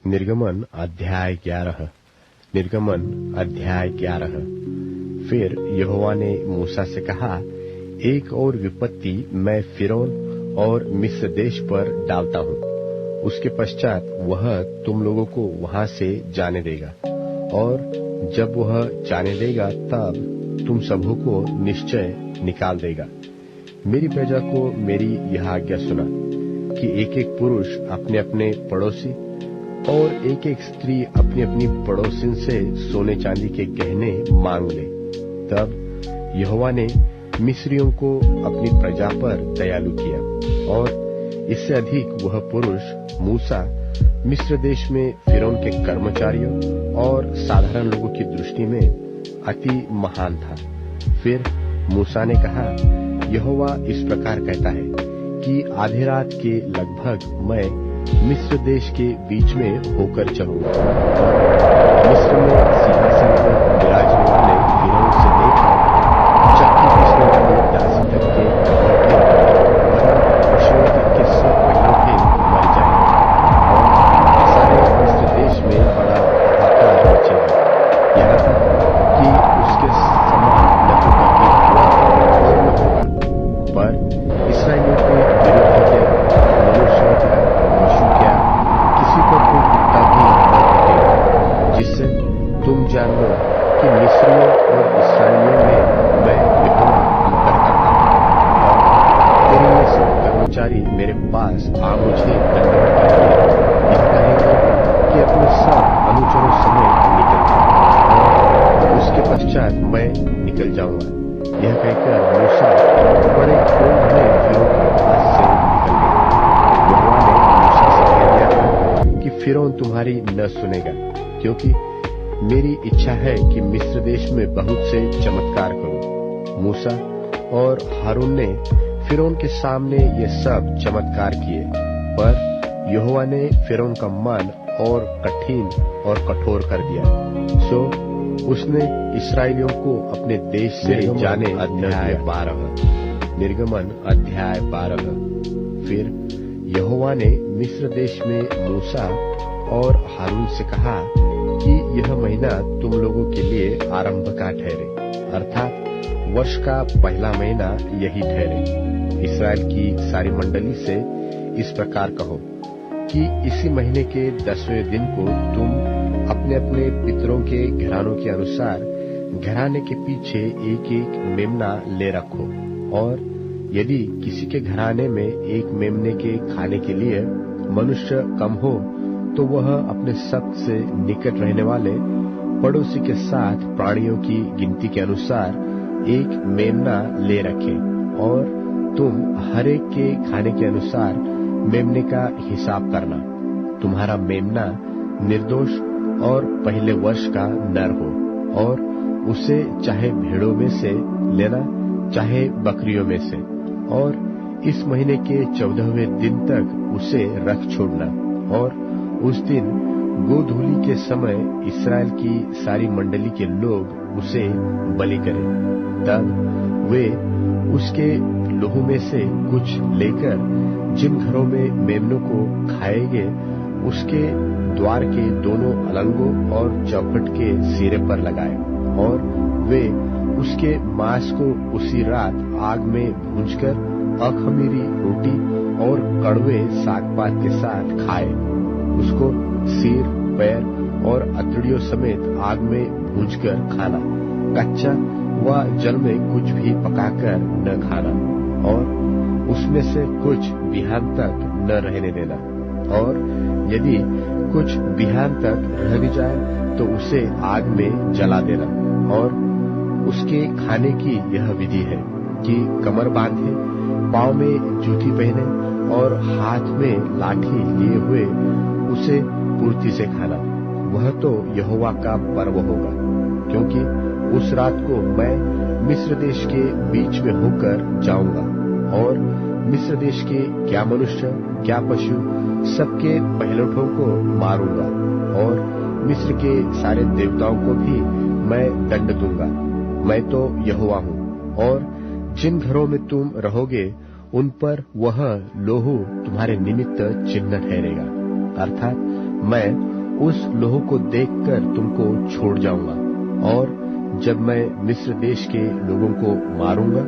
निर्गमन अध्याय 11। निर्गमन अध्याय 11। फिर यहोवा ने मूसा से कहा, एक और विपत्ति मैं फिरौन और मिस्र देश पर डालता हूँ। उसके पश्चात वह तुम लोगों को वहां से जाने देगा, और जब वह जाने देगा तब तुम सबों को निश्चय निकाल देगा। मेरी प्रजा को मेरी यह आज्ञा सुना कि एक एक पुरुष अपने अपने पड़ोसी और एक एक स्त्री अपनी अपनी पड़ोसिन से सोने चांदी के गहने मांग ले। तब यहोवा ने मिस्रियों को अपनी प्रजा पर दयालु किया, और इससे अधिक वह पुरुष मूसा मिस्र देश में फिरौन के कर्मचारियों और साधारण लोगों की दृष्टि में अति महान था। फिर मूसा ने कहा, यहोवा इस प्रकार कहता है कि आधी रात के लगभग मैं मिस्र देश के बीच में होकर चलूंगा। मिस्र में सिंहासन पर विराजने वाले फिरौन से लेकर चक्की पीसने वाले दासी तक के पशुओं तक के सब पहियों के मर जाएंगे, और सारे मिस्र देश में बड़ा हाहाकार मचेगा, यहाँ तक कि उसके समान न तो कभी हुआ और न होगा। पर इस्राएलियों के विरुद्ध क्या, मनुष्य क्या, पशु क्या, किसी पर कोई कुत्ता भी न कटेगा, जिससे तुम जान लो कि मिस्रियों और इस्राएलियों में मैं यहोवा अंतर करता हूँ। और तेरे ये सब कर्मचारी मेरे पास आ मुझे दंडवत करके यह कहेंगे कि अपने सब अनुचरों समेत निकल जाओ, और उसके पश्चात मैं निकल जाऊंगा। यह कहकर मूसा बड़े क्रोध में फिरौन के पास से निकल गया। यहोवा ने मूसा से कह दिया था कि फिरौन तुम्हारी न सुनेगा, क्योंकि मेरी इच्छा है कि मिस्र देश में बहुत से चमत्कार करूं। मूसा और हारून ने फिरौन के सामने ये सब चमत्कार किए, पर यहोवा ने फिरौन का मन और कठिन और कठोर कर दिया, सो उसने इस्राएलियों को अपने देश से जाने अध्याय 12। निर्गमन अध्याय 12। फिर यहोवा ने मिस्र देश में मूसा और हारून से कहा कि यह महीना तुम लोगों के लिए आरंभ का ठहरे, अर्थात वर्ष का पहला महीना यही ठहरे। इस्राएल की सारी मंडली से इस प्रकार कहो कि इसी महीने के 10वें दिन को तुम अपने अपने पितरों के घरानों के अनुसार घराने के पीछे एक एक मेमना ले रखो, और यदि किसी के घराने में एक मेमने के खाने के लिए मनुष्य कम हो, तो वह अपने सबसे निकट रहने वाले पड़ोसी के साथ प्राणियों की गिनती के अनुसार एक मेमना ले रखे, और तुम हर एक के खाने के अनुसार मेमने का हिसाब करना। तुम्हारा मेमना निर्दोष और पहले वर्ष का नर हो, और उसे चाहे भेड़ों में से लेना चाहे बकरियों में से, और इस महीने के 14वें दिन तक उसे रख छोड़ना। और उस दिन गोधूली के समय इस्राएल की सारी मंडली के लोग उसे बलि करें। तब वे उसके लहू में से कुछ लेकर जिन घरों में मेमनों को खाएंगे, उसके द्वार के दोनों अलंगों और चौखट के सिरे पर लगाए, और वे उसके मांस को उसी रात आग में भूंजकर अखमीरी रोटी और कड़वे सागपात के साथ खाए। उसको सिर, पैर और अतड़ियों समेत आग में भूंजकर खाना, कच्चा व जल में कुछ भी पकाकर न खाना, और उसमें से कुछ बिहान तक न रहने देना। और यदि कुछ बिहान तक रह भी जाए तो उसे आग में जला देना। और उसके खाने की यह विधि है कि कमर बांधे, पांव में जूती पहने और हाथ में लाठी लिए हुए उसे पूर्ति से खाना। वह तो यहोवा का पर्व होगा, क्योंकि उस रात को मैं मिस्र देश के बीच में होकर जाऊंगा, और मिस्र देश के क्या मनुष्य क्या पशु सबके पहिलौठों को मारूंगा, और मिस्र के सारे देवताओं को भी मैं दंड दूंगा। मैं तो यहोवा हूँ। और जिन घरों में तुम रहोगे उन पर वह लोहू तुम्हारे निमित्त चिन्ह ठहरेगा, अर्थात मैं उस लोह को देखकर तुमको छोड़ जाऊंगा, और जब मैं मिस्र देश के लोगों को मारूंगा,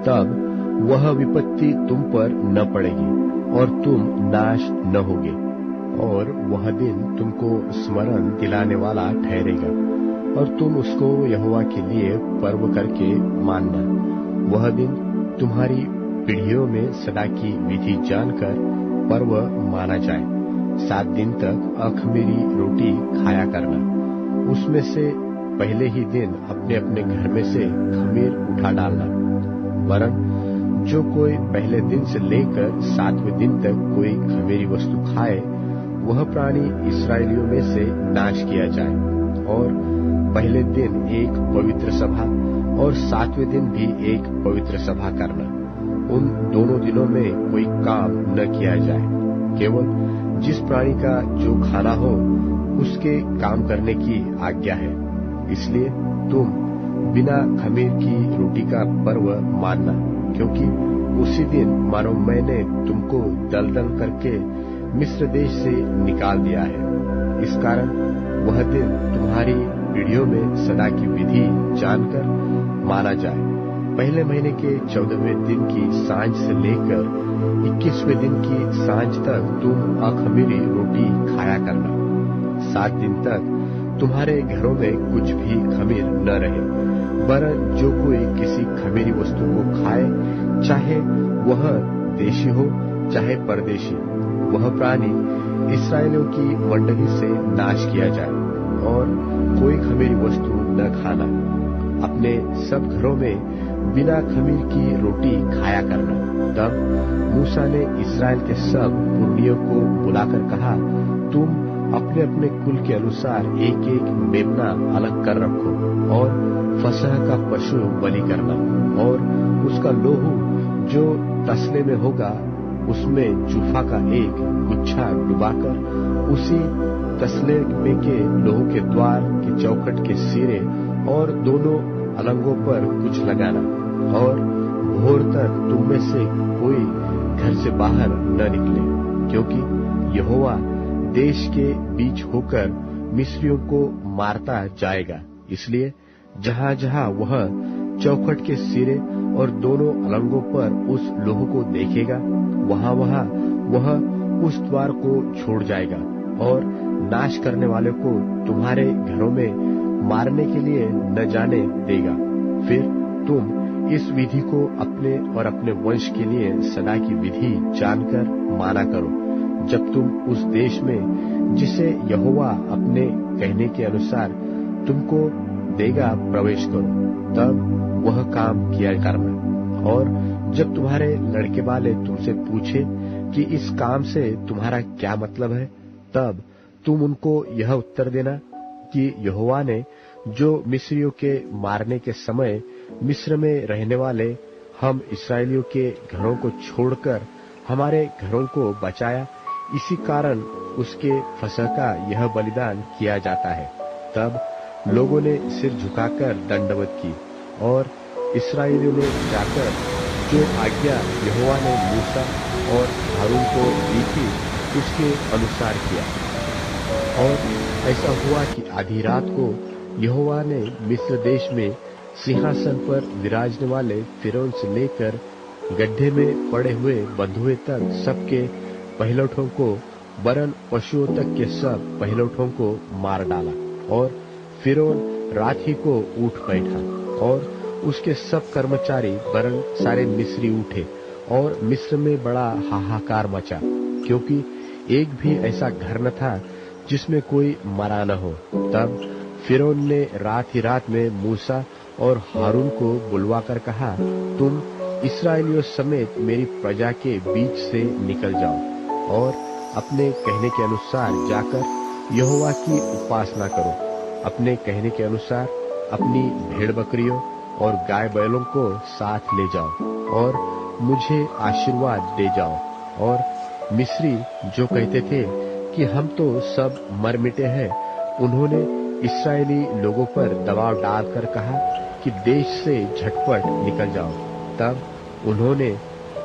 तब वह विपत्ति तुम पर न पड़ेगी और तुम नाश न होगे। और वह दिन तुमको स्मरण दिलाने वाला ठहरेगा, और तुम उसको यहोवा के लिए पर्व करके मानना। वह दिन तुम्हारी पीढ़ियों में सदा की विधि जानकर पर्व माना जाए। 7 दिन तक अखमीरी रोटी खाया करना। उसमें से पहले ही दिन अपने अपने घर में से खमीर उठा डालना। वरन जो कोई पहले दिन से लेकर 7वें दिन तक कोई खमीरी वस्तु खाए, वह प्राणी इस्राएलियों में से नाश किया जाए। और पहले दिन एक पवित्र सभा और 7वें दिन भी एक पवित्र सभा करना। उन दोनों दिनों में कोई काम न किया जाए, केवल जिस प्राणी का जो खाना हो उसके काम करने की आज्ञा है। इसलिए तुम बिना खमीर की रोटी का पर्व मानना, क्योंकि उसी दिन मानो मैंने तुमको दलदल करके मिस्र देश से निकाल दिया है। इस कारण वह दिन तुम्हारी पीढ़ियों में सदा की विधि जानकर माना जाए। पहले महीने के 14वें दिन की सांझ से लेकर 21वें दिन की सांझ तक तुम अखमीरी रोटी खाया करना। 7 दिन तक तुम्हारे घरों में कुछ भी खमीर न रहे, वरन जो कोई किसी खमीरी वस्तु को खाए, चाहे वह देशी हो चाहे परदेशी, वह प्राणी इस्राएलियों की मंडली से नाश किया जाए। और कोई खमीरी वस्तु न खाना। अपने सब घरों में बिना खमीर की रोटी खाया करना। तब मूसा ने इस्राएल के सब पुरनियों को बुलाकर कहा, तुम अपने अपने कुल के अनुसार एक एक मेमना अलग कर रखो, और फसह का पशु बलि करना, और उसका लोहू जो तसले में होगा उसमें जूफा का एक गुच्छा डुबाकर उसी तसले में के लोहू के द्वार के चौखट के सिरे और दोनों अलंगों पर कुछ लगाना। और भोर तक तुम में से कोई घर से बाहर न निकले, क्योंकि यहोवा देश के बीच होकर मिस्रियों को मारता जाएगा। इसलिए जहाँ जहाँ वह चौखट के सिरे और दोनों अलंगों पर उस लोह को देखेगा, वहाँ वहाँ वह उस द्वार को छोड़ जाएगा और नाश करने वाले को तुम्हारे घरों में मारने के लिए न जाने देगा। फिर तुम इस विधि को अपने और अपने वंश के लिए सदा की विधि जानकर माना करो, जब तुम उस देश में जिसे यहोवा अपने कहने के अनुसार तुमको देगा प्रवेश करो, तब वह काम किया करना। और जब तुम्हारे लड़के वाले तुमसे पूछे कि इस काम से तुम्हारा क्या मतलब है, तब तुम उनको यह उत्तर देना कि यहोवा ने जो मिस्रियों के मारने के समय मिस्र में रहने वाले हम इस्राएलियों के घरों को छोड़कर हमारे घरों को बचाया, इसी कारण उसके फसह का यह बलिदान किया जाता है। तब लोगों ने सिर झुकाकर दंडवत की, और इस्राएलियों ने जाकर जो आज्ञा यहोवा ने मूसा और हारून को दी थी उसके अनुसार किया। और ऐसा हुआ कि आधी रात को यहोवा ने मिस्र देश में सिंहासन पर विराजने वाले फिरौन से लेकर गड्ढे में पड़े हुए बंधुए तक सबके पहिलौठों को, वरन पशुओं तक के सब पहिलौठों को मार डाला। और फिरौन रात ही को उठ बैठा, और उसके सब कर्मचारी वरन सारे मिस्री उठे, और मिस्र में बड़ा हाहाकार मचा, क्योंकि एक भी ऐसा घर न था जिसमें कोई मरा न हो। तब फिरौन ने रात ही रात में मूसा और हारून को बुलवाकर कहा, तुम इस्राएलियों समेत मेरी प्रजा के बीच से निकल जाओ और अपने कहने के अनुसार जाकर यहोवा की उपासना करो। अपने कहने के अनुसार अपनी भेड़ बकरियों और गाय बैलों को साथ ले जाओ और मुझे आशीर्वाद दे जाओ। और मिस्री जो कहते थे कि हम तो सब मर मिटे हैं, उन्होंने इस्राएली लोगों पर दबाव डालकर कहा कि देश से झटपट निकल जाओ। तब उन्होंने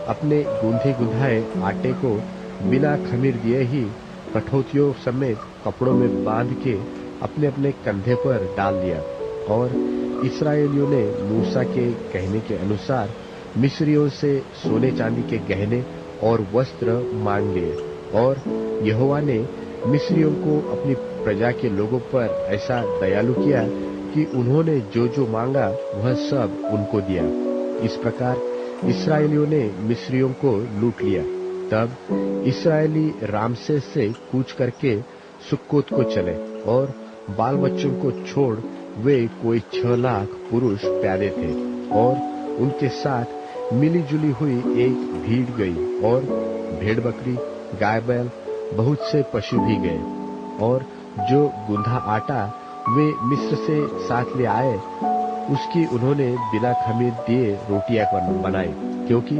अपने गूंधे गुंधाए आटे को बिना खमीर दिए ही कठौतियों समेत कपड़ों में बांध के अपने अपने कंधे पर डाल दिया। और इस्राएलियों ने मूसा के कहने के अनुसार मिस्रियों से सोने चांदी के गहने और वस्त्र मांग लिए। और यहोवा ने मिस्रियों को अपनी प्रजा के लोगों पर ऐसा दयालु किया कि उन्होंने जो जो मांगा वह सब उनको दिया। इस प्रकार इस्राएलियों ने मिस्रियों को लूट लिया। तब इस्राएली रामसेस से कूच करके सुक्कोत को चले और बाल बच्चों को छोड़ वे कोई 6 लाख पुरुष प्यादे थे। और उनके साथ मिली जुली हुई एक भीड़ गई और भेड़ बकरी, गाय बैल, बहुत से पशु भी गए। और जो गुंधा आटा वे मिस्र से साथ ले आए उसकी उन्होंने बिना खमीर दिए रोटियां बनाई, क्योंकि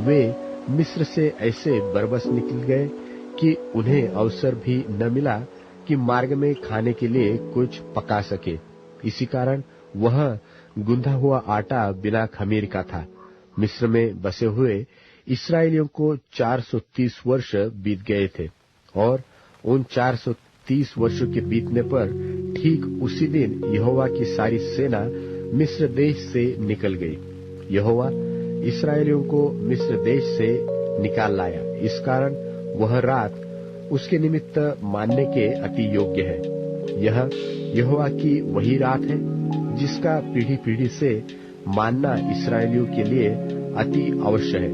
वे मिस्र से ऐसे बरबस निकल गए कि उन्हें अवसर भी न मिला कि मार्ग में खाने के लिए कुछ पका सके। इसी कारण वह गुंधा हुआ आटा बिना खमीर का था। मिस्र में बसे हुए इस्राएलियों को 430 वर्ष बीत गए थे। और उन 430 वर्षों के बीतने पर ठीक उसी दिन यहोवा की सारी सेना मिस्र देश से निकल गई। यहोवा इस्राएलियों को मिस्र देश से निकाल लाया। इस कारण वह रात उसके निमित्त मानने के अति योग्य है। यह यहोवा की वही रात है जिसका पीढ़ी पीढ़ी से मानना इस्राएलियों के लिए अति अवश्य है।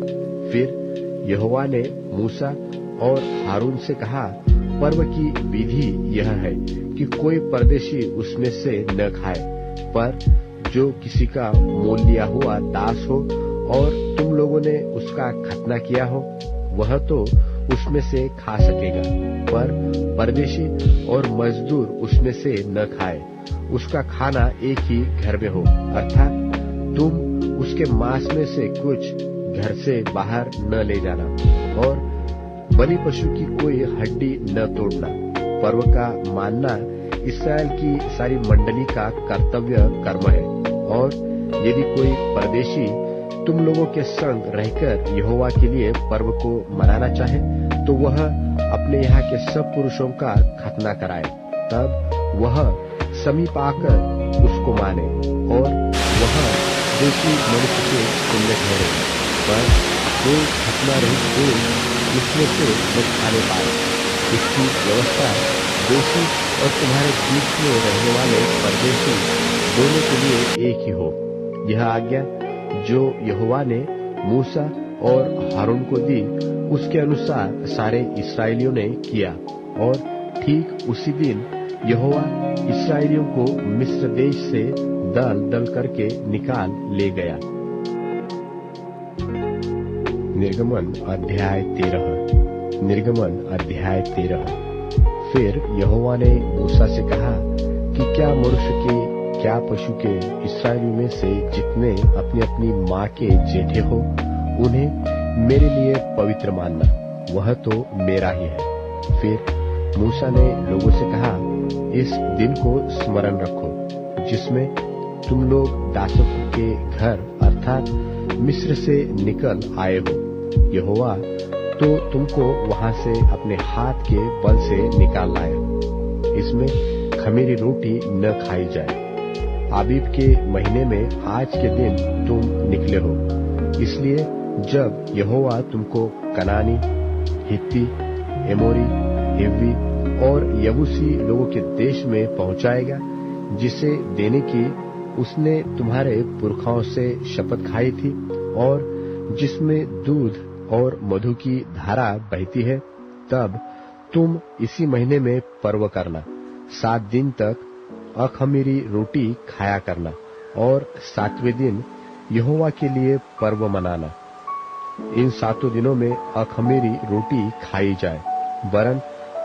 फिर यहोवा ने मूसा और हारून से कहा, पर्व की विधि यह है कि कोई परदेशी उसमें से न खाए, पर जो किसी का मोल लिया हुआ दास हो और तुम लोगों ने उसका खतना किया हो, वह तो उसमें से खा सकेगा, पर परदेशी और मजदूर उसमें से न खाए। उसका खाना एक ही घर में हो, अर्थात तुम उसके मांस में से कुछ घर से बाहर न ले जाना और बलि पशु की कोई हड्डी न तोड़ना। पर्व का मानना इस्राएल की सारी मंडली का कर्तव्य कर्म है। और यदि कोई परदेशी तुम लोगों के संग रहकर यहोवा के लिए पर्व को मनाना चाहे तो वह अपने यहाँ के सब पुरुषों का खतना कराए, तब वह समीप आकर उसको माने और वह देशी मनुष्य के तुल्य ठहरे। पर जो खतना रहित पुरुष उसमें से न खाने पाए, इसकी व्यवस्था देशी और तुम्हारे बीच में रहने वाले परदेशी दोनों के लिए एक ही हो। यह आज्ञा जो यहोवा ने मूसा और हारून को दी उसके अनुसार सारे इस्राएलियों ने किया। और ठीक उसी दिन यहोवा इस्राएलियों को मिस्र देश से दल दल करके निकाल ले गया। निर्गमन अध्याय 13। फिर यहोवा ने मूसा से कहा कि क्या मनुष्य के क्या पशु के इस्राएलियों में से जितने अपनी अपनी माँ के जेठे हो उन्हें मेरे लिए पवित्र मानना, वह तो मेरा ही है। फिर मूसा ने लोगों से कहा, इस दिन को स्मरण रखो जिसमें तुम लोग दासों के घर अर्थात मिस्र से निकल आए हो। यहोवा तो तुमको वहां से अपने हाथ के बल से निकाल लाया। इसमें खमीरी रोटी न खाई जाए। आबीब के महीने में आज के दिन तुम निकले हो। इसलिए जब यहोवा तुमको कनानी, हित्ती, एमोरी, हिव्वी और यबूसी लोगों के देश में पहुंचाएगा, जिसे देने की उसने तुम्हारे पुरखाओं से शपथ खाई थी और जिसमें दूध और मधु की धारा बहती है, तब तुम इसी महीने में पर्व करना। 7 दिन तक अखमीरी रोटी खाया करना और 7वें दिन यहोवा के लिए पर्व मनाना। इन 7 दिनों में अखमीरी रोटी खाई जाए, वरन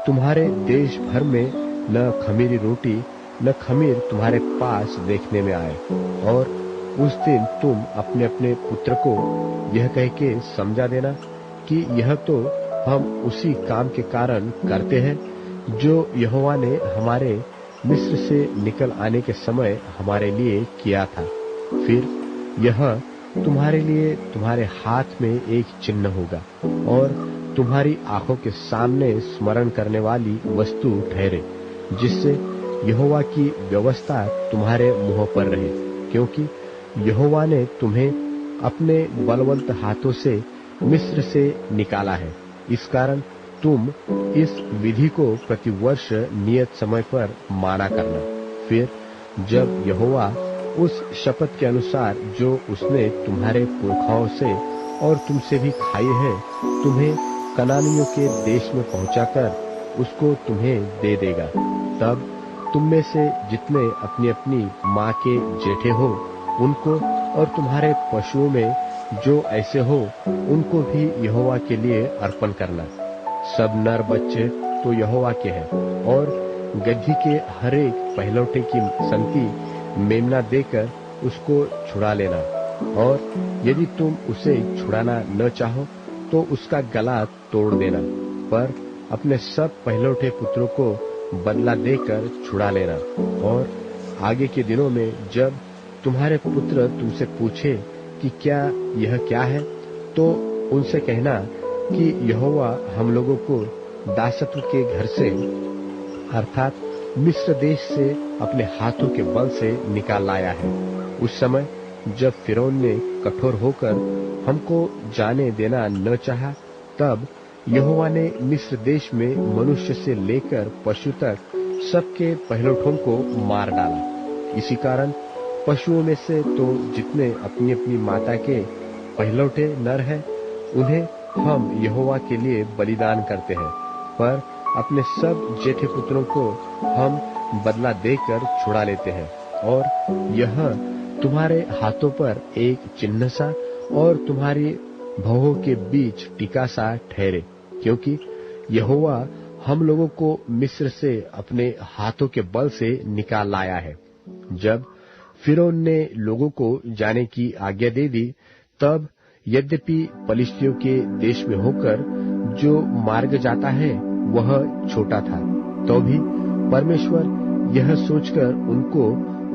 तुम्हारे देश भर में न खमीरी रोटी न खमीर तुम्हारे पास देखने में आए। और उस दिन तुम अपने अपने पुत्र को यह कह के समझा देना कि यह तो हम उसी काम के कारण करते हैं जो यहोवा ने हमारे मिस्र से निकल आने के समय हमारे लिए किया था। फिर यह तुम्हारे लिए तुम्हारे हाथ में एक चिन्ह होगा और तुम्हारी आंखों के सामने स्मरण करने वाली वस्तु ठहरे, जिससे यहोवा की व्यवस्था तुम्हारे मुंह पर रहे, क्योंकि यहोवा ने तुम्हें अपने बलवन्त हाथों से मिस्र से निकाला है। इस कारण तुम इस विधि को प्रतिवर्ष नियत समय पर माना करना। फिर जब यहोवा उस शपथ के अनुसार जो उसने तुम्हारे पुरखाओं से और तुमसे भी खाई है, तुम्हें कनानियों के देश में पहुंचाकर उसको तुम्हें दे देगा, तब तुम में से जितने अपनी अपनी माँ के जेठे हो उनको और तुम्हारे पशुओं में जो ऐसे हो उनको भी यहोवा के लिए अर्पण करना। सब नर बच्चे तो यहोवा के हैं, और गदही के हर एक पहलौठे की संति मेमना देकर उसको छुड़ा लेना। और यदि तुम उसे छुड़ाना न चाहो तो उसका गला तोड़ देना, पर अपने सब पहलौठे पुत्रों को बदला देकर छुड़ा लेना। और आगे के दिनों में जब तुम्हारे पुत्र तुमसे पूछे कि यह क्या है, तो उनसे कहना कि यहोवा हम लोगों को दासत्व के घर से अर्थात मिस्र देश से अपने हाथों के बल से निकाल लाया है। उस समय जब फिरौन ने कठोर होकर हमको जाने देना न चाहा, तब यहोवा ने मिस्र देश में मनुष्य से लेकर पशु तक सबके पहलौठों को मार डाला। इसी कारण पशुओं में से तो जितने अपनी अपनी माता के पहलौठे नर हैं, उन्हें हम यहोवा के लिए बलिदान करते हैं, पर अपने सब जेठे पुत्रों को हम बदला देकर छुड़ा लेते हैं। और यह तुम्हारे हाथों पर एक चिन्ह सा और तुम्हारी भौहों के बीच टीका सा ठहरे, क्योंकि यहोवा हम लोगों को मिस्र से अपने हाथों के बल से निकाल लाया है। जब फिरौन ने लोगों को जाने की आज्ञा दे दी, तब यद्यपि पलिश्तियों के देश में होकर जो मार्ग जाता है वह छोटा था, तो भी परमेश्वर यह सोचकर उनको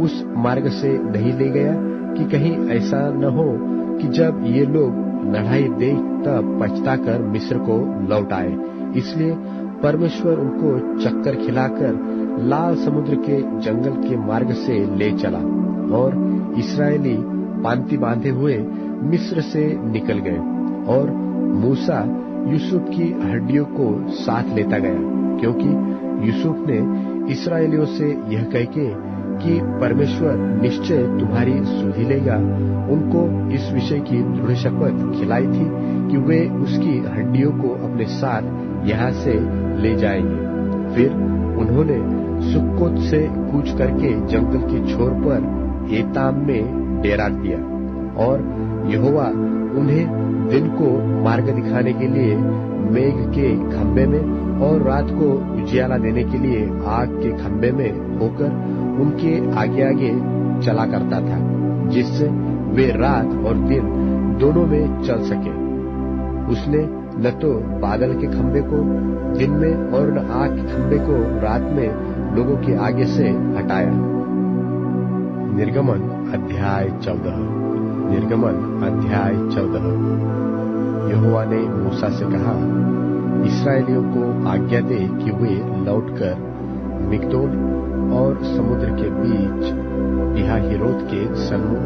उस मार्ग से नहीं ले गया कि कहीं ऐसा न हो कि जब ये लोग लड़ाई देख तब पछताकर मिस्र को लौट आए। इसलिए परमेश्वर उनको चक्कर खिलाकर लाल समुद्र के जंगल के मार्ग से ले चला, और इस्राएली पांति बांधे हुए मिस्र से निकल गए। और मूसा यूसुफ की हड्डियों को साथ लेता गया, क्योंकि यूसुफ ने इस्राएलियों से यह कहके कि परमेश्वर निश्चय तुम्हारी सुधि लेगा, उनको इस विषय की दृढ़ शपथ खिलाई थी कि वे उसकी हड्डियों को अपने साथ यहाँ से ले जाएंगे। फिर उन्होंने सुक्कोत से कूच करके जंगल के छोर पर एताम में डेरा दिया, और यहोवा उन्हें दिन को मार्ग दिखाने के लिए मेघ के खंबे में और रात को उजियाला देने के लिए आग के खंबे में होकर उनके आगे आगे चला करता था, जिससे वे रात और दिन दोनों में चल सके। उसने न तो बादल के खंबे को दिन में और न आग के खंबे को रात में लोगों के आगे से हटाया। निर्गमन अध्याय 14। निर्गमन अध्याय 14। यहोवा ने मूसा से कहा, इस्राएलियों को आज्ञा दे कि वे लौटकर मिग्दोल और समुद्र के बीच पिहाहिरोत के सन्मुख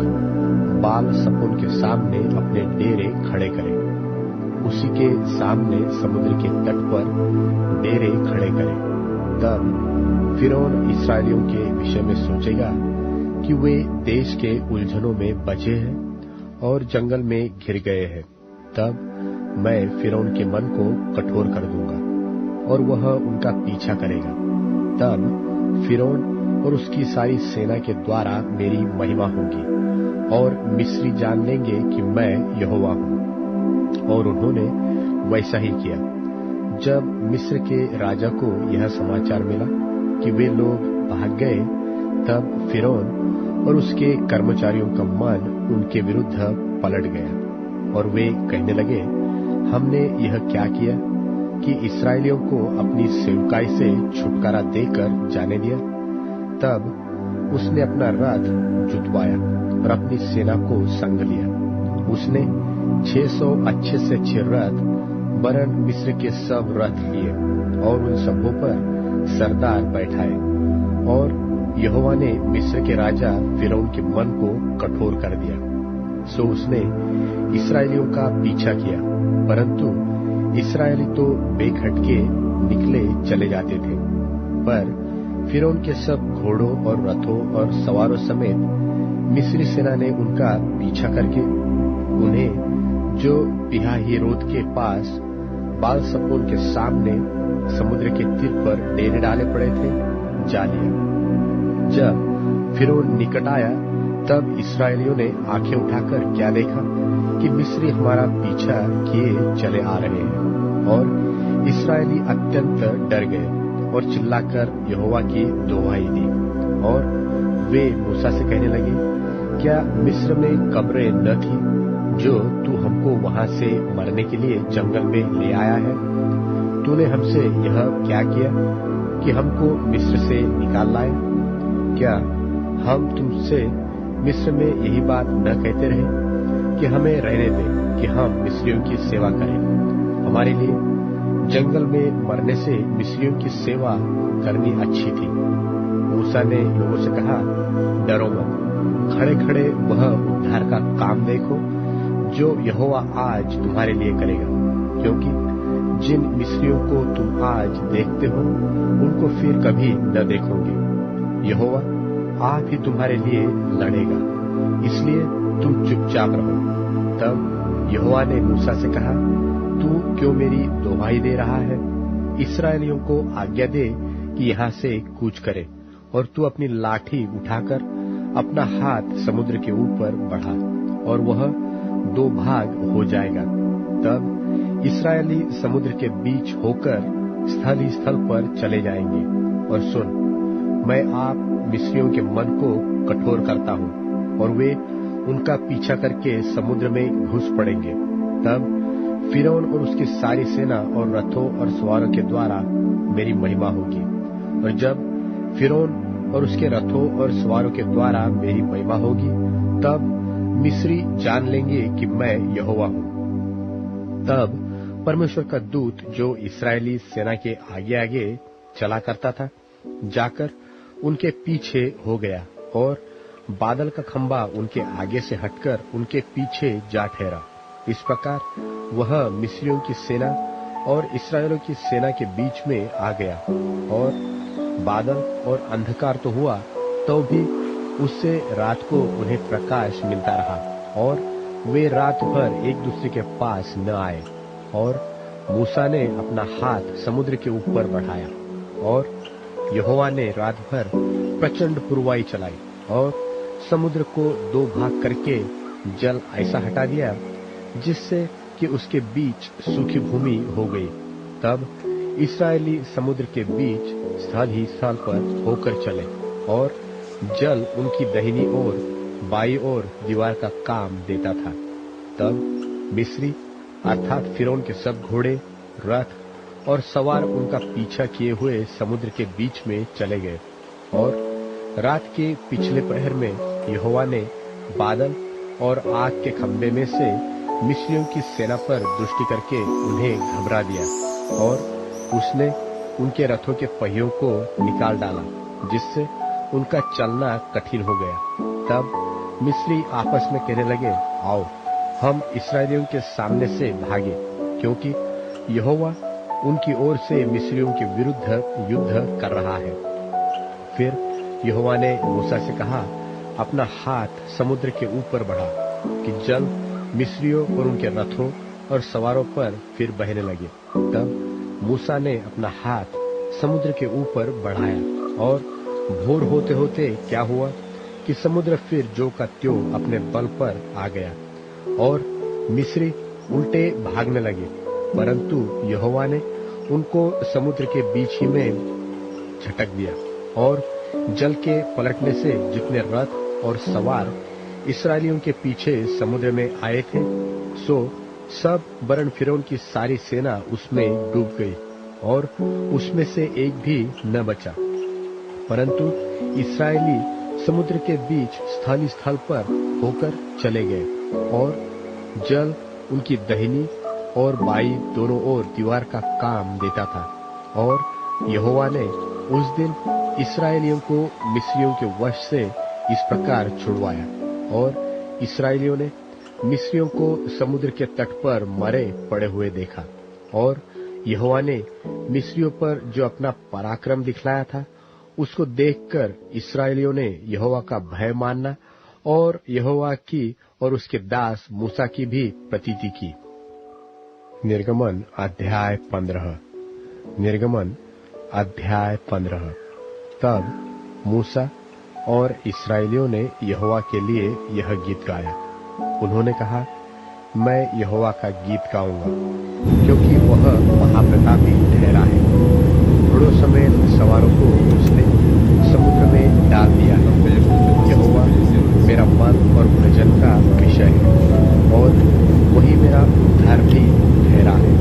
बाल सपोन के सामने अपने डेरे खड़े करें। उसी के सामने समुद्र के तट पर डेरे खड़े करें। तब फिरौन इस्राएलियों के विषय में सोचेगा कि वे देश के उलझनों में बचे हैं और जंगल में घिर गए हैं। तब मैं फिरौन के मन को कठोर कर दूंगा और वह उनका पीछा करेगा। तब फिरौन और उसकी सारी सेना के द्वारा मेरी महिमा होगी और मिस्री जान लेंगे कि मैं यहोवा हूँ। और उन्होंने वैसा ही किया। जब मिस्र के राजा को यह समाचार मिला कि वे लोग भाग गए, तब फिरौन और उसके कर्मचारियों का मन उनके विरुद्ध पलट गया और वे कहने लगे, हमने यह क्या किया कि इस्राएलियों को अपनी सेवकाई से छुटकारा देकर जाने दिया। तब उसने अपना रथ जुतवाया और अपनी सेना को संग लिया। उसने 600 अच्छे से अच्छे रथ वरन मिस्र के सब रथ लिए और उन सबों पर सरदार बैठाए। और यहोवा ने मिस्र के राजा फिरौन के मन को कठोर कर दिया, सो उसने इस्राएलियों का पीछा किया, परंतु इस्राएली तो बेखटके निकले चले जाते थे। पर फिरौन के सब घोड़ों और रथों और सवारों समेत मिस्री सेना ने उनका पीछा करके उन्हें जो पिहाहिरोत के पास बाल-सपोन के सामने समुद्र के तीर पर डेरे डाले पड़े थे जा लिया। जब फिरौन निकट आया तब इस्राएलियों ने आंखें उठाकर क्या देखा कि मिस्री हमारा पीछा किए चले आ रहे हैं। और इस्राएली अत्यंत डर गए और चिल्लाकर यहोवा की दुहाई दी। और वे मूसा से कहने लगे, क्या मिस्र में कब्रें न थी जो तू हमको वहां से मरने के लिए जंगल में ले आया है? तूने हमसे यह क्या किया कि हमको मिस्र से निकाल लाए? क्या हम तुमसे मिस्र में यही बात न कहते रहे कि हमें रहने दे कि हम मिस्रियों की सेवा करें? हमारे लिए जंगल में मरने से मिस्रियों की सेवा करनी अच्छी थी। मूसा ने लोगों से कहा, डरो मत, खड़े खड़े वह उद्धार का काम देखो जो यहोवा आज तुम्हारे लिए करेगा, क्योंकि जिन मिस्रियों को तुम आज देखते हो उनको फिर कभी न देखोगे। यहोवा आप ही तुम्हारे लिए लड़ेगा, इसलिए तुम चुपचाप रहो। तब यहोवा ने मूसा से कहा, तू क्यों मेरी दुहाई दे रहा है? इस्राएलियों को आज्ञा दे कि यहाँ से कूच करे, और तू अपनी लाठी उठाकर अपना हाथ समुद्र के ऊपर बढ़ा और वह 2 भाग हो जाएगा। तब इस्राएली समुद्र के बीच होकर स्थल ही स्थल पर चले जाएंगे। और सुन, मैं आप मिस्रियों के मन को कठोर करता हूँ और वे उनका पीछा करके समुद्र में घुस पड़ेंगे। तब फिरौन और उसकी सारी सेना और रथों और सवारों के द्वारा मेरी महिमा होगी। और जब फिरौन और उसके रथों और सवारों के द्वारा मेरी महिमा होगी, तब मिस्री जान लेंगे कि मैं यहोवा हूँ। तब परमेश्वर का दूत जो इस्राएली सेना के आगे आगे चला करता था, जाकर उनके पीछे हो गया, और बादल का खंबा उनके आगे से हटकर उनके पीछे जा ठहरा। इस प्रकार वह मिस्रियों की सेना और इस्राएलियों की सेना के बीच में आ गया। और बादल और अंधकार तो हुआ, तो भी उससे रात को उन्हें प्रकाश मिलता रहा, और वे रात भर एक दूसरे के पास न आए। और मूसा ने अपना हाथ समुद्र के ऊपर बढ़ाया, और यहोवा ने रात भर प्रचंड पुरवाई चलाई और समुद्र को 2 भाग करके जल ऐसा हटा दिया जिससे कि उसके बीच सूखी भूमि हो गई। तब इस्राएली समुद्र के बीच स्थल ही स्थल पर होकर चले, और जल उनकी दाहिनी ओर बाईं ओर दीवार का काम देता था। तब मिस्री अर्थात फिरौन के सब घोड़े, रथ और सवार उनका पीछा किए हुए समुद्र के बीच में चले गए। और रात के पिछले प्रहर में यहोवा ने बादल और आग के खंभे में से मिस्रियों की सेना पर दृष्टि करके उन्हें घबरा दिया, और उसने उनके रथों के पहियों को निकाल डाला, जिससे उनका चलना कठिन हो गया। तब मिस्री आपस में कहने लगे, आओ हम इस्राएलियों के सामने से भागे, क्योंकि यहोवा उनकी ओर से मिस्रियों के विरुद्ध युद्ध कर रहा है। फिर यहोवा ने मूसा से कहा, अपना हाथ समुद्र के ऊपर बढ़ा कि जल मिस्रियों और उनके रथों और सवारों पर फिर बहने लगे। तब मूसा ने अपना हाथ समुद्र के ऊपर बढ़ाया, और भोर होते होते क्या हुआ कि समुद्र फिर जो का त्यों अपने बल पर आ गया, और मिस्री उल्टे भागने लगे। परंतु यहोवा ने उनको समुद्र के बीच ही में झटक दिया, और जल के पलटने से जितने रथ और सवार इस्राएलियों के पीछे समुद्र में आए थे, सो सब वरन फिरौन की सारी सेना उसमें डूब गई, और उसमें से एक भी न बचा। परंतु इस्राएली समुद्र के बीच स्थल स्थल पर होकर चले गए, और जल उनकी दाहिनी और बाई दोनों ओर दीवार का काम देता था। और यहोवा ने उस दिन इस्राएलियों को मिस्रियों के वश से इस प्रकार छुड़वाया। और इस्राएलियों ने मिस्रियों को समुद्र के तट पर मरे पड़े हुए देखा। और यहोवा ने मिस्रियों पर जो अपना पराक्रम दिखलाया था, उसको देखकर इस्राएलियों ने यहोवा का भय मानना और यहोवा की और उसके दास मूसा की भी प्रतीति की। निर्गमन अध्याय 15। निर्गमन अध्याय 15। तब मूसा और इस्राएलियों ने यहोवा के लिए यह गीत गाया। उन्होंने कहा, मैं यहोवा का गीत गाऊंगा, क्योंकि वह महाप्रतापी ठहरा है। घोड़ों समेत सवारों को उसने समुद्र में डाल दिया है। यहोवा मेरा मन और भजन का विषय है, और वही मेरा उद्धार भी ठहरा है।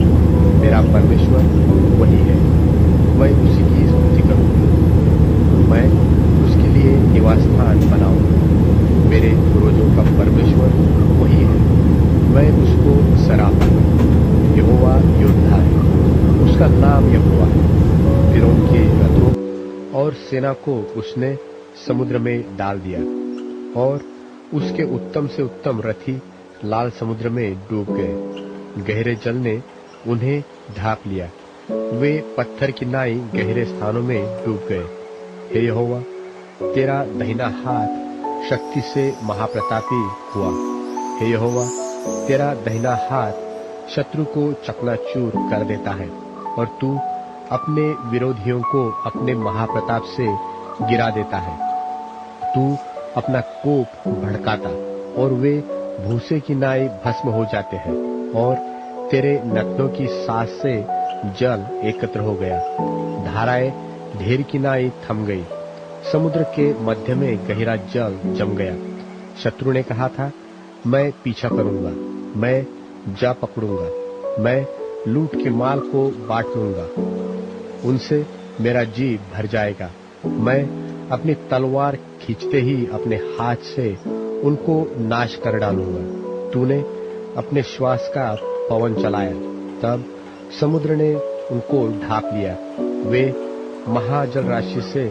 मेरा परमेश्वर वही है, मैं उसी की स्तुति करूंगा। मैं उसके लिए निवास स्थान बनाऊंगा। मेरे पूर्वजों का परमेश्वर वही है, मैं उसको सराहूंगा। यहोवा योद्धा है, उसका नाम यहोवा है। फिरौन के रथों और सेना को उसने समुद्र में डाल दिया, और उसके उत्तम से उत्तम रथी लाल समुद्र में डूब गए। गहरे जल ने उन्हें ढांप लिया, वे पत्थर की नाई गहरे स्थानों में डूब गए। हे यहोवा, तेरा दाहिना हाथ शक्ति से महाप्रतापी हुआ। हे यहोवा, तेरा दाहिना हाथ शत्रु को चकनाचूर कर देता है, और तू अपने विरोधियों को अपने महाप्रताप से गिरा देता है। तू अपना कोप भड़काता, और वे भूसे की नाई भस्म हो जाते हैं, और तेरे नथनों की सांस से जल एकत्र हो गया। धाराएं ढेर की नाई थम गई, समुद्र के मध्य में गहरा जल जम गया। शत्रु ने कहा था, मैं पीछा करूंगा, मैं जा पकड़ूंगा, मैं लूट के माल को बांट लूंगा, उनसे मेरा जी भर जाएगा। मैं अपनी तलवार खींचते ही अपने हाथ से उनको नाश कर डालूंगा। तूने अपने श्वास का पवन चलाया, तब समुद्र ने उनको ढांप लिया। वे महाजल राशि से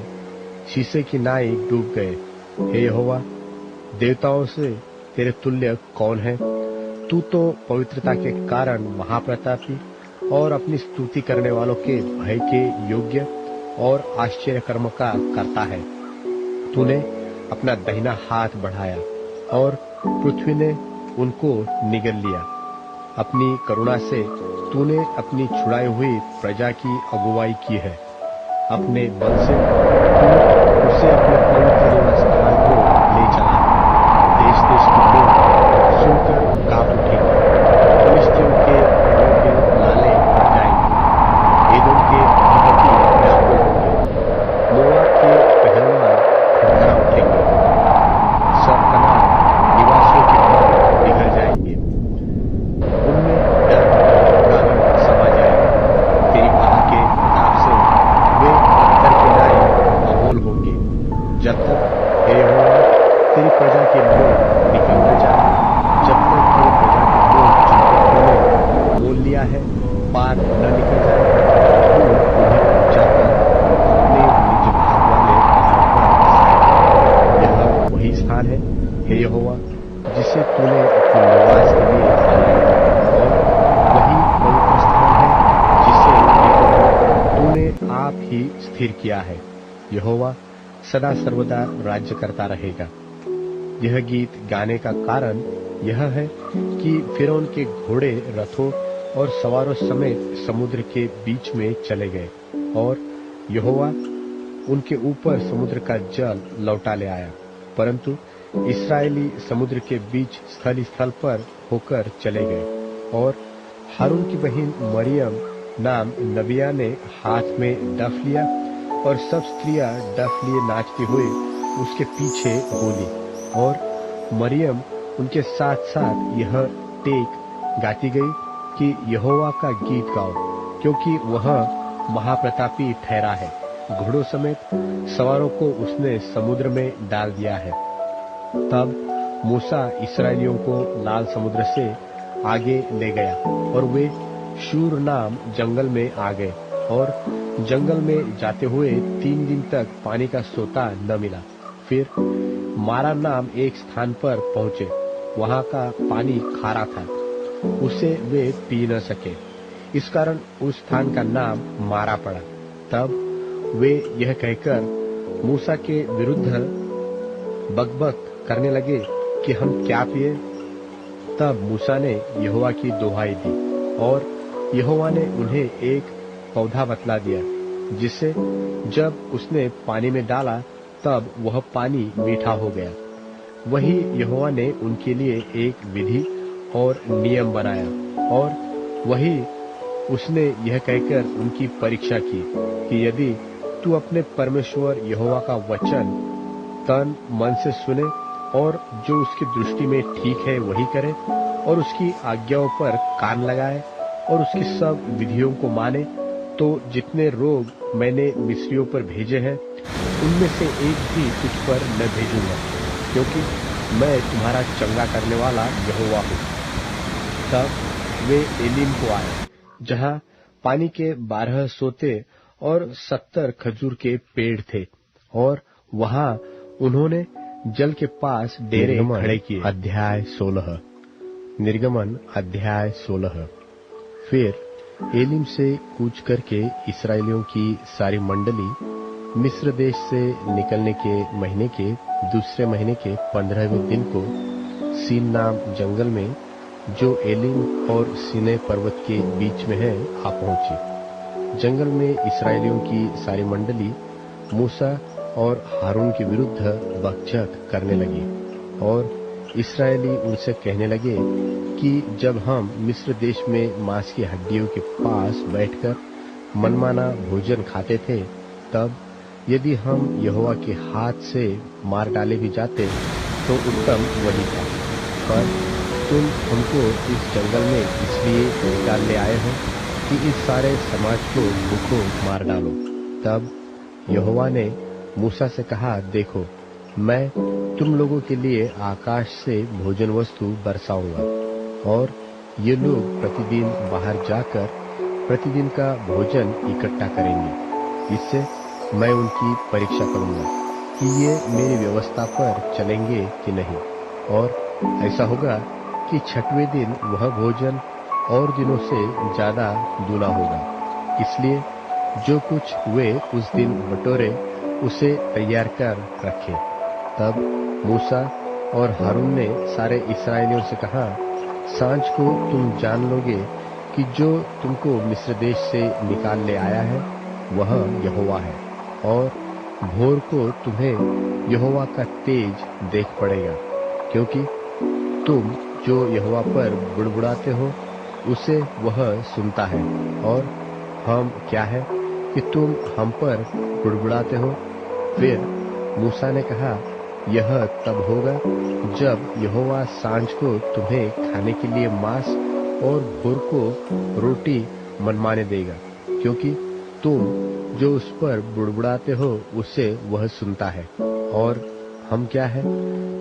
शीशे की नाई डूब गए। हे यहोवा, देवताओं से तेरे तुल्य कौन है? तू तो पवित्रता के कारण महाप्रतापी और अपनी स्तुति करने वालों के भय के योग्य और आश्चर्य कर्म का करता है। तूने अपना दाहिना हाथ बढ़ाया, और पृथ्वी ने उनको निगल लिया। अपनी करुणा से तूने अपनी छुड़ाई हुई प्रजा की अगुवाई की है। अपने बल से तू उसे अपने पवित्र निवास स्थान को ले चला। देश देश के लोग सुनकर कांप उठेंगे। फिलिस्तियों के घोड़ों के लाले फट जाएंगे। एदोम के अधिपति व्याकुल होंगे। मोआब के पहलवान थरथरा उठेंगे। सब कनान निवासियों के मन बिगड़ जाएंगे। उनमें डर गागन समा जाएगा। तेरी बाह के प्रताप से वे पत्थर की नाई अबोल होंगे। जब तक, हे यहोवा, तेरी प्रजा के लोग निकल न जाए, जब तक तेरी प्रजा के लोग जिनको तूने मोल लिया है पार न निकल जाए, तू उन्हें जाकर अपने निज भाग वाले पहाड़ पर बसाएगा। यह वही स्थान है, हे यहोवा, जिसे तूने अपने निवास के लिए बनाया, और वही पवित्र स्थान है जिसे तूने आप ही स्थिर किया है। यहोवा सदा सर्वदा राज्य करता रहेगा। यह गीत गाने का कारण यह है कि फिरौन के घोड़े रथों और सवारों समेत समुद्र के बीच में चले गए, और यहोवा उनके ऊपर समुद्र का जल लौटा ले आया। परंतु इस्राएली समुद्र के बीच स्थल स्थल पर होकर चले गए, और हारून की बहन मरियम नाम नबिया ने हाथ में डफ लिया, और सब स्त्रियां डफ लिए नाचती हुई उसके पीछे बोली। और मरियम उनके साथ साथ यह टेक गाती गई कि यहोवा का गीत गाओ, क्योंकि वह महाप्रतापी ठहरा है। घोड़ों समेत सवारों को उसने समुद्र में डाल दिया है। तब मूसा इस्राएलियों को लाल समुद्र से आगे ले गया और वे शूर नाम जंगल में आ गए और जंगल में जाते हुए 3 दिन तक पानी का सोता न मिला। फिर मारा नाम एक स्थान पर पहुंचे। वहां का पानी खारा था, उसे वे पी न सके। इस कारण उस स्थान का नाम मारा पड़ा। तब वे यह कहकर मूसा के विरुद्ध बकबक करने लगे कि हम क्या पिए। तब मूसा ने यहोवा की दुहाई दी और यहोवा ने उन्हें एक पौधा बतला दिया, जिसे जब उसने पानी में डाला तब वह पानी मीठा हो गया। वही यहोवा ने उनके लिए एक विधि और नियम बनाया और वही उसने यह कहकर उनकी परीक्षा की कि यदि तू अपने परमेश्वर यहोवा का वचन तन मन से सुने और जो उसकी दृष्टि में ठीक है वही करे और उसकी आज्ञाओं पर कान लगाए और उसकी सब विधियों को माने, तो जितने रोग मैंने मिस्रियों पर भेजे हैं उनमें से एक भी तुझ पर न भेजूंगा, क्योंकि मैं तुम्हारा चंगा करने वाला यहोवा हूँ। तब वे एलीम को आए, जहाँ पानी के 12 सोते और 70 खजूर के पेड़ थे, और वहां उन्होंने जल के पास डेरे खड़े किए। अध्याय 16। निर्गमन अध्याय 16। फिर एलीम से कूच करके इस्राएलियों की सारी मंडली मिस्र देश से निकलने के महीने के दूसरे महीने के 15वें दिन को सीन नाम जंगल में, जो एलीम और सीने पर्वत के बीच में है, आ पहुंची। जंगल में इस्राएलियों की सारी मंडली मूसा और हारून के विरुद्ध बकझक करने लगी और इस्राएली उनसे कहने लगे कि जब हम मिस्र देश में मांस की हड्डियों के पास बैठकर मनमाना भोजन खाते थे, तब यदि हम यहोवा के हाथ से मार डाले भी जाते तो उत्तम वही था। पर तुम हमको इस जंगल में इसलिए निकालने आए हो कि इस सारे समाज को भूखों मार डालो। तब यहोवा ने मूसा से कहा, देखो, मैं तुम लोगों के लिए आकाश से भोजन वस्तु बरसाऊंगा और ये लोग प्रतिदिन बाहर जाकर प्रतिदिन का भोजन इकट्ठा करेंगे। इससे मैं उनकी परीक्षा करूंगा कि ये मेरी व्यवस्था पर चलेंगे कि नहीं, और ऐसा होगा कि 6वें दिन वह भोजन और दिनों से ज्यादा दूना होगा। इसलिए जो कुछ वे उस दिन बटोरे उसे तैयार कर रखे। तब मूसा और हारून ने सारे इस्राएलियों से कहा, सांझ को तुम जान लोगे कि जो तुमको मिस्र देश से निकाल ले आया है वह यहोवा है, और भोर को तुम्हें यहोवा का तेज देख पड़ेगा, क्योंकि तुम जो यहोवा पर बुड़बुड़ाते हो उसे वह सुनता है। और हम क्या है कि तुम हम पर बुड़बुड़ाते हो? फिर मूसा ने कहा, यह तब होगा जब यहोवा सांझ को तुम्हें खाने के लिए मांस और भोर को रोटी मनमाने देगा, क्योंकि तुम जो उस पर बुड़बुड़ाते हो उसे वह सुनता है। और हम क्या है,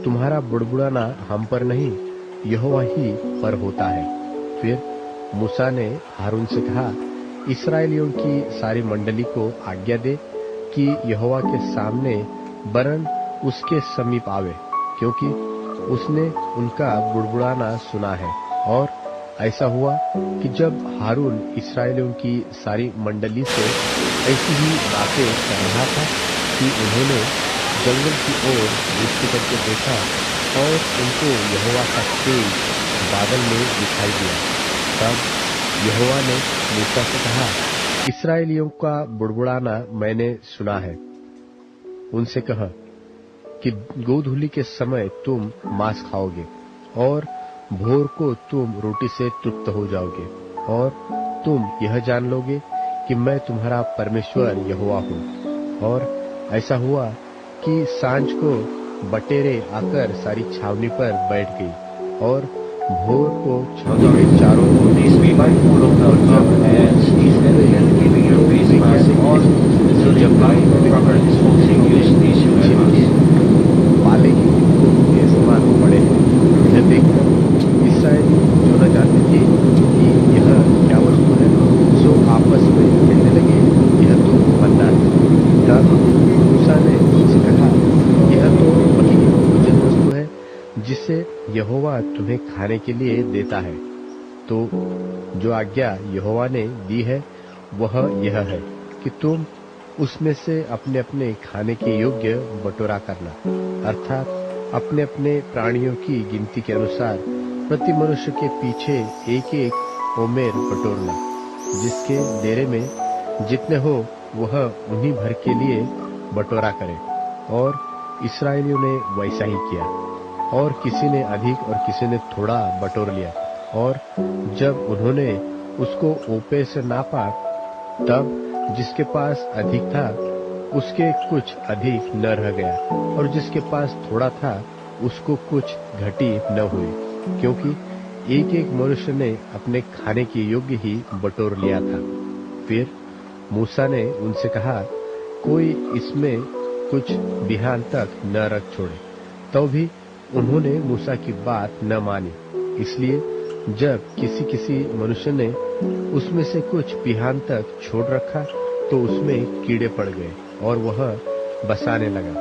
तुम्हारा बुड़बुड़ाना हम पर नहीं, यहोवा ही पर होता है। फिर मूसा ने हारून से कहा, इस्राएलियों की सारी मंडली को आज्ञा दे कि यहोवा के सामने वरन उसके समीप आवे, क्योंकि उसने उनका बुड़बुड़ाना सुना है। और ऐसा हुआ कि जब हारून इस्राएलियों की सारी मंडली से ऐसी ही बातें कर रहा था कि उन्होंने जंगल की ओर दृष्टि करके देखा और उनको यहोवा का तेज बादल में दिखाई दिया। तब यहोवा ने मूसा से कहा, इस्राएलियों का बुड़बुड़ाना मैंने सुना है। उनसे कह कि गोधूली के समय तुम मांस खाओगे और भोर को तुम रोटी से तृप्त हो जाओगे, और तुम यह जान लोगे कि मैं तुम्हारा परमेश्वर यहोवा हूँ। और ऐसा हुआ कि सांझ को बटेरे आकर सारी छावनी पर बैठ गई, और भोर को छावनी के चारों ओर पाले के समान पड़े। यह देखकर इस्राएली जो न जानते जिसे यहोवा तुम्हें खाने के लिए देता है। तो जो आज्ञा यहोवा ने दी है वह यह है कि तुम उसमें से अपने अपने खाने के योग्य बटोरा करना, अर्थात अपने अपने प्राणियों की गिनती के अनुसार प्रति मनुष्य के पीछे एक एक ओमेर बटोरना। जिसके डेरे में जितने हो वह उन्हीं भर के लिए बटोरा करे। और इस्राएलियों ने वैसा ही किया, और किसी ने अधिक और किसी ने थोड़ा बटोर लिया। और जब उन्होंने उसको ओपे से नापा, तब जिसके पास अधिक था उसके कुछ अधिक न रह गया, और जिसके पास थोड़ा था उसको कुछ घटी न हुई, क्योंकि एक एक मनुष्य ने अपने खाने के योग्य ही बटोर लिया था। फिर मूसा ने उनसे कहा, कोई इसमें कुछ बिहान तक न रख छोड़े। तो भी उन्होंने मूसा की बात न मानी। इसलिए जब किसी किसी मनुष्य ने उसमें से कुछ बिहान तक छोड़ रखा तो उसमें कीड़े पड़ गए और वह बसाने लगा।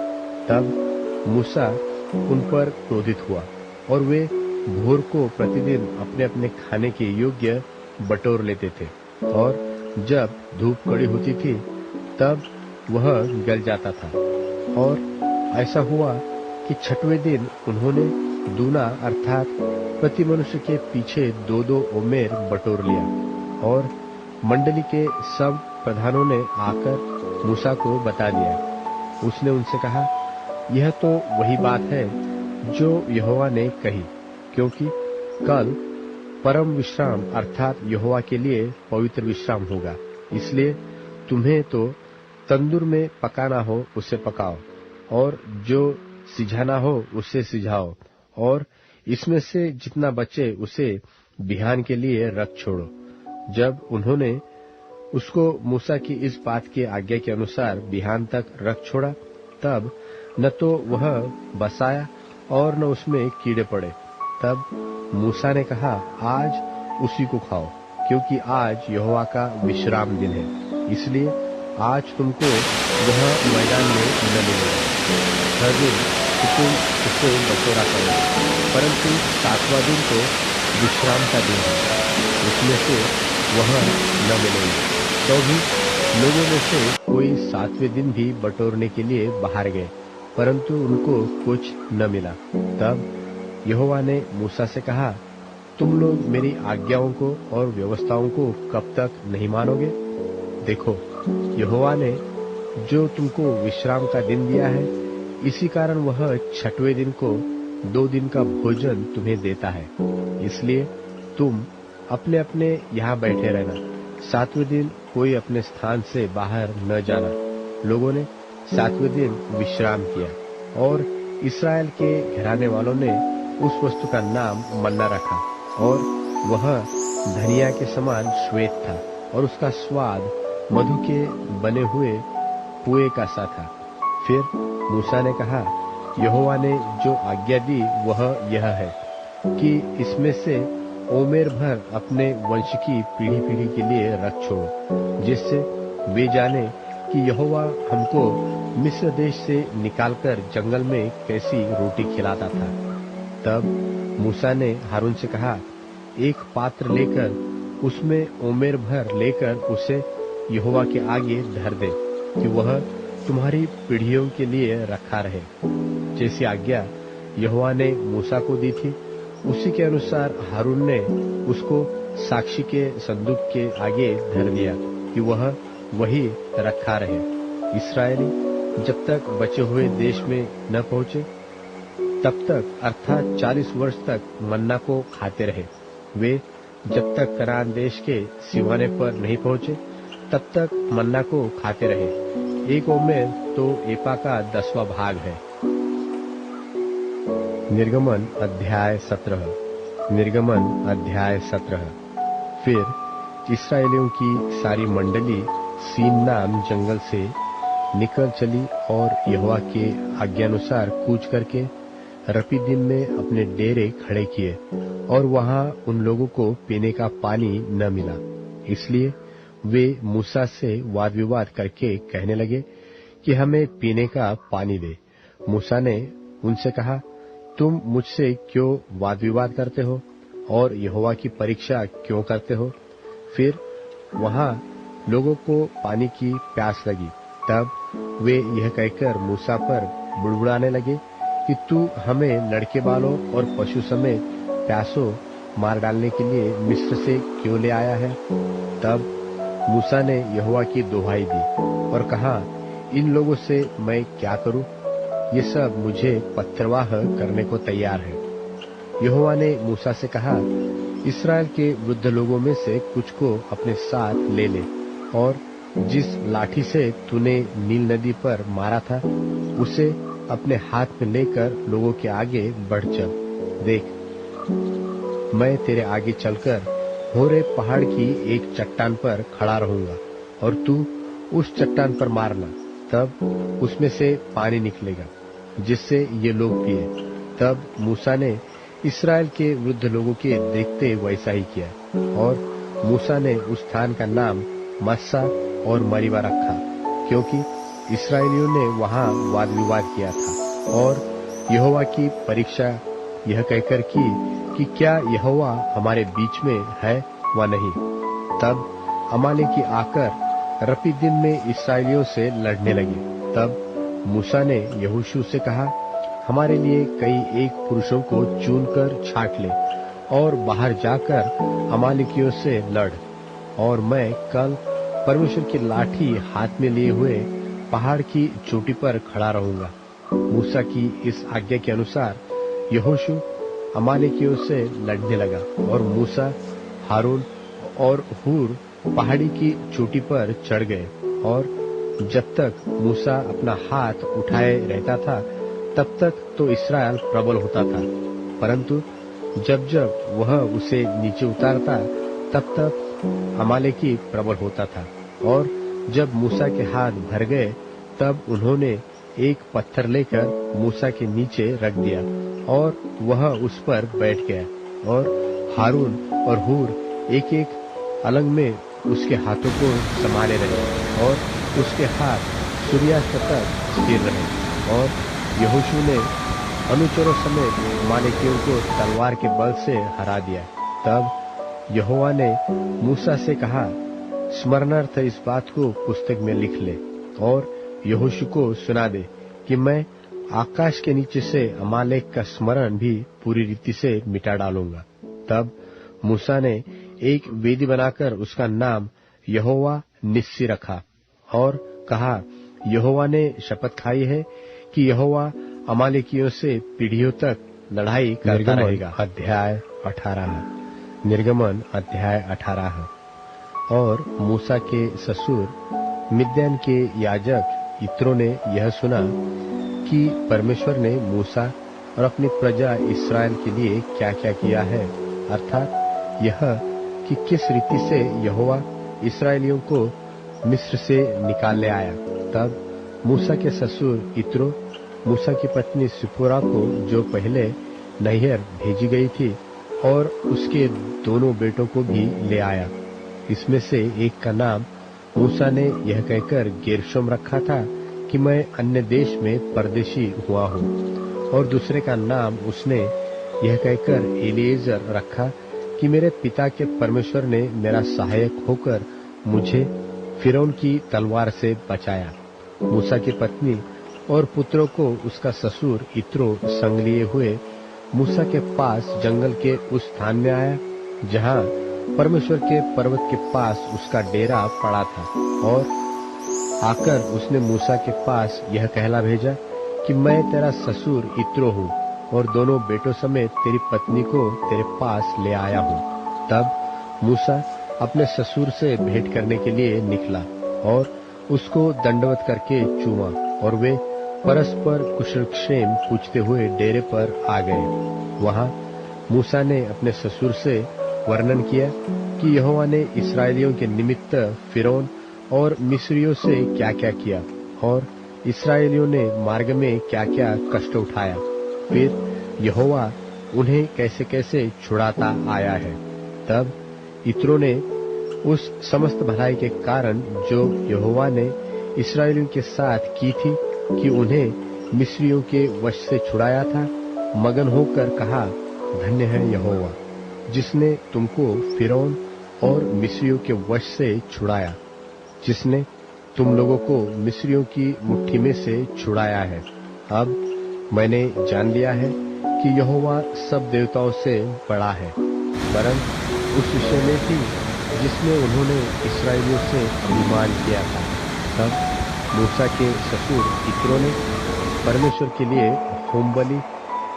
तब मूसा उन पर क्रोधित हुआ, और वे भोर को प्रतिदिन अपने अपने खाने के योग्य बटोर लेते थे। और जब धूप कड़ी होती थी तब वह गल जाता था। और ऐसा हुआ कि छठवें दिन उन्होंने दूना अर्थात प्रति मनुष्य के पीछे 2-2 ओमेर बटोर लिया। और मंडली के सब प्रधानों ने आकर मूसा को बता दिया। उसने उनसे कहा, यह तो वही बात है जो यहोवा ने कही, क्योंकि कल परम विश्राम अर्थात यहोवा के लिए पवित्र विश्राम होगा। इसलिए तुम्हें तो तंदूर में पकाना हो उसे पकाओ, और जो सिझाना हो उसे सिझाओ, और इसमें से जितना बचे उसे बिहान के लिए रख छोड़ो। जब उन्होंने उसको मूसा की इस बात की आज्ञा के अनुसार बिहान तक रख छोड़ा, तब न तो वह बसाया और न उसमें कीड़े पड़े। तब मूसा ने कहा, आज उसी को खाओ, क्योंकि आज यहोवा का विश्राम दिन है। इसलिए आज तुमको वह मैदान में न मिलेगा। हर दिन तुम उसे बटोरा करो, परंतु 7वां दिन तो विश्राम का दिन है, उसमें से वह न मिलेगा। तो भी लोगों में से कोई 7वें दिन भी बटोरने के लिए बाहर गए, परंतु उनको कुछ न मिला। तब यहोवा ने मूसा से कहा, तुम लोग मेरी आज्ञाओं को और व्यवस्थाओं को कब तक नहीं मानोगे? देखो, यहोवा ने जो तुमको विश्राम का दिन दिया है, इसी कारण वह 6वें दिन को 2 दिन का भोजन तुम्हें देता है। इसलिए तुम अपने अपने यहाँ बैठे रहना। 7वें दिन कोई अपने स्थान से बाहर न जाना। लोगों ने 7वें दिन विश्राम किया, और इस्राएल के घराने वालों ने उस वस्तु का नाम मन्ना रखा, और वह धनिया के समान श्वेत था, और उसका स्वाद मधु के बने हुए पुए का सा था। फिर मूसा ने कहा, यहोवा ने जो आज्ञा दी वह यह है कि इसमें से ओमेर भर अपने वंश की पीढ़ी पीढ़ी के लिए रख छोड़ो, जिससे वे जाने कि यहोवा हमको मिस्र देश से निकालकर जंगल में कैसी रोटी खिलाता था। तब मूसा ने हारून से कहा, एक पात्र लेकर उसमें ओमेर भर लेकर उसे यहोवा के आगे धर दे, कि वह तुम्हारी पीढ़ियों के लिए रखा रहे। जैसी आज्ञा यहोवा ने मूसा को दी थी, उसी के अनुसार हारून ने उसको साक्षी के संदूक के आगे धर दिया, कि वह वही रखा रहे। इस्राएली जब तक बचे हुए देश में न पहुंचे तब तक अर्थात 40 वर्ष तक मन्ना को खाते रहे। वे जब तक कनान देश के सिवाने पर नहीं पहुंचे तब तक मन्ना को खाते रहे। एक ओमेर तो एपा का 10वां भाग है। निर्गमन अध्याय 17। निर्गमन अध्याय 17। फिर इस्राएलियों की सारी मंडली सीन नाम जंगल से निकल चली और यहोवा के आज्ञानुसार कूच करके रपीदीम में अपने डेरे खड़े किए, और वहां उन लोगों को पीने का पानी न मिला। इसलिए वे मूसा से वाद विवाद करके कहने लगे कि हमें पीने का पानी दे। मूसा ने उनसे कहा, तुम मुझसे क्यों वाद विवाद करते हो और यहोवा की परीक्षा क्यों करते हो? फिर वहां लोगों को पानी की प्यास लगी। तब वे यह कहकर मूसा पर बुड़बुड़ाने लगे कि तू हमें लड़के बालों और पशु समेत प्यासों मार डालने के लिए मिस्र से क्यों ले आया है? तब मूसा ने यहोवा की दुहाई दी और कहा, इन लोगों से मैं क्या करूं? ये सब मुझे पत्थरवाह करने को तैयार है। यहोवा ने मूसा से कहा, इस्राएल के वृद्ध लोगों में से कुछ को अपने साथ ले ले और जिस लाठी से तूने नील नदी पर मारा था उसे अपने हाथ में लेकर लोगों के आगे बढ़ चल। देख, मैं तेरे आगे चलकर होरे पहाड़ की एक चट्टान पर खड़ा रहूंगा और तू उस चट्टान पर मारना, तब उसमें से पानी निकलेगा जिससे ये लोग पिए। तब मूसा ने इस्राएल के वृद्ध लोगों के देखते वैसा ही किया और मूसा ने उस स्थान का नाम मस्सा और मरीबा रखा, क्योंकि इस्राएलियों ने वहां वाद विवाद किया था और यहोवा की परीक्षा यह कहकर की कि क्या यहोवा हमारे बीच में है व नहीं। तब अमालेकी आकर रपीदिम में इस्राएलियों से लड़ने लगे। तब मूसा ने यहोशू से कहा, हमारे लिए कई एक पुरुषों को चुनकर छांट ले और बाहर जाकर अमालेकियों से लड़, और मैं कल परमेश्वर की लाठी हाथ में लिए हुए पहाड़ की चोटी पर खड़ा रहूंगा। मूसा की इस आज्ञा के अनुसार यहोशू अमालेकियों से लड़ने लगा और मूसा, हारून और हूर पहाड़ी की चोटी पर चढ़ गए। और जब तक मूसा अपना हाथ उठाए रहता था तब तक तो इस्राएल प्रबल होता था, परंतु जब जब वह उसे नीचे उतारता तब तक अमालेकी प्रबल होता था। और जब मूसा के हाथ भर गए तब उन्होंने एक पत्थर लेकर मूसा के नीचे रख दिया और वह उस पर बैठ गया, और हारून और हूर एक एक अलग में उसके हाथों को संभाले रहे और उसके हाथ सूर्यास्त तक स्थिर रहे। और यहोशू ने अनुचरों समेत अमालेकियों को तलवार के बल से हरा दिया। तब यहोवा ने मूसा से कहा, स्मरणार्थ इस बात को पुस्तक में लिख ले और यहोशू को सुना दे कि मैं आकाश के नीचे से अमालेक का स्मरण भी पूरी रीति से मिटा डालूंगा। तब मूसा ने एक वेदी बनाकर उसका नाम यहोवा निस्सी रखा और कहा, यहोवा ने शपथ खाई है कि यहोवा अमालेकियों से पीढ़ियों तक लड़ाई करता रहेगा। अध्याय 18। निर्गमन अध्याय 18। और मूसा के ससुर मिद्यान के याजक यित्रो ने यह सुना कि परमेश्वर ने मूसा और अपनी प्रजा इस्राएल के लिए क्या क्या किया है, अर्थात यह कि किस रीति से यहोवा इस्राएलियों को मिस्र से निकाल ले आया। तब मूसा के ससुर यित्रो मूसा की पत्नी सिप्पोरा को, जो पहले नैहर भेजी गई थी, और उसके दोनों बेटों को भी ले आया। इसमें से एक का नाम मूसा ने यह कहकर गेर्शोम रखा था कि मैं अन्य देश में परदेशी हुआ हूँ, और दूसरे का नाम उसने यह कहकर एलीएजर रखा कि मेरे पिता के परमेश्वर ने मेरा सहायक होकर मुझे फिरौन की तलवार से बचाया। मूसा की पत्नी और पुत्रों को उसका ससुर यित्रो संग लिए हुए मूसा के पास जंगल के उस स्थान में आया जहाँ परमेश्वर के पर्वत के पास उसका डेरा पड़ा था, और आकर उसने मूसा के पास यह कहला भेजा कि मैं तेरा ससुर यित्रो हूँ और दोनों बेटों समेत तेरी पत्नी को तेरे पास ले आया हूँ। तब मूसा अपने ससुर से भेंट करने के लिए निकला और उसको दंडवत करके चूमा, और वे परस्पर कुशलक्षेम पूछते हुए डेरे पर आ गए। वहां मूसा ने अपने ससुर से वर्णन किया कि यहोवा ने इस्राएलियों के निमित्त फिरौन और मिस्रियों से क्या क्या किया, और इस्राएलियों ने मार्ग में क्या क्या कष्ट उठाया, फिर यहोवा उन्हें कैसे कैसे छुड़ाता आया है। तब यित्रो ने उस समस्त भलाई के कारण जो यहोवा ने इस्राएलियों के साथ की थी कि उन्हें मिस्रियों के वश से छुड़ाया था, मगन होकर कहा, धन्य है यहोवा, जिसने तुमको फिरौन और मिस्रियों के वश से छुड़ाया, जिसने तुम लोगों को मिस्रियों की मुट्ठी में से छुड़ाया है। अब मैंने जान लिया है कि यहोवा सब देवताओं से बड़ा है, वरन उस विषय में भी जिसमें उन्होंने इस्राएलियों से अभिमान किया था। तब मूसा के ससुर इत्रो ने परमेश्वर के लिए होम बलि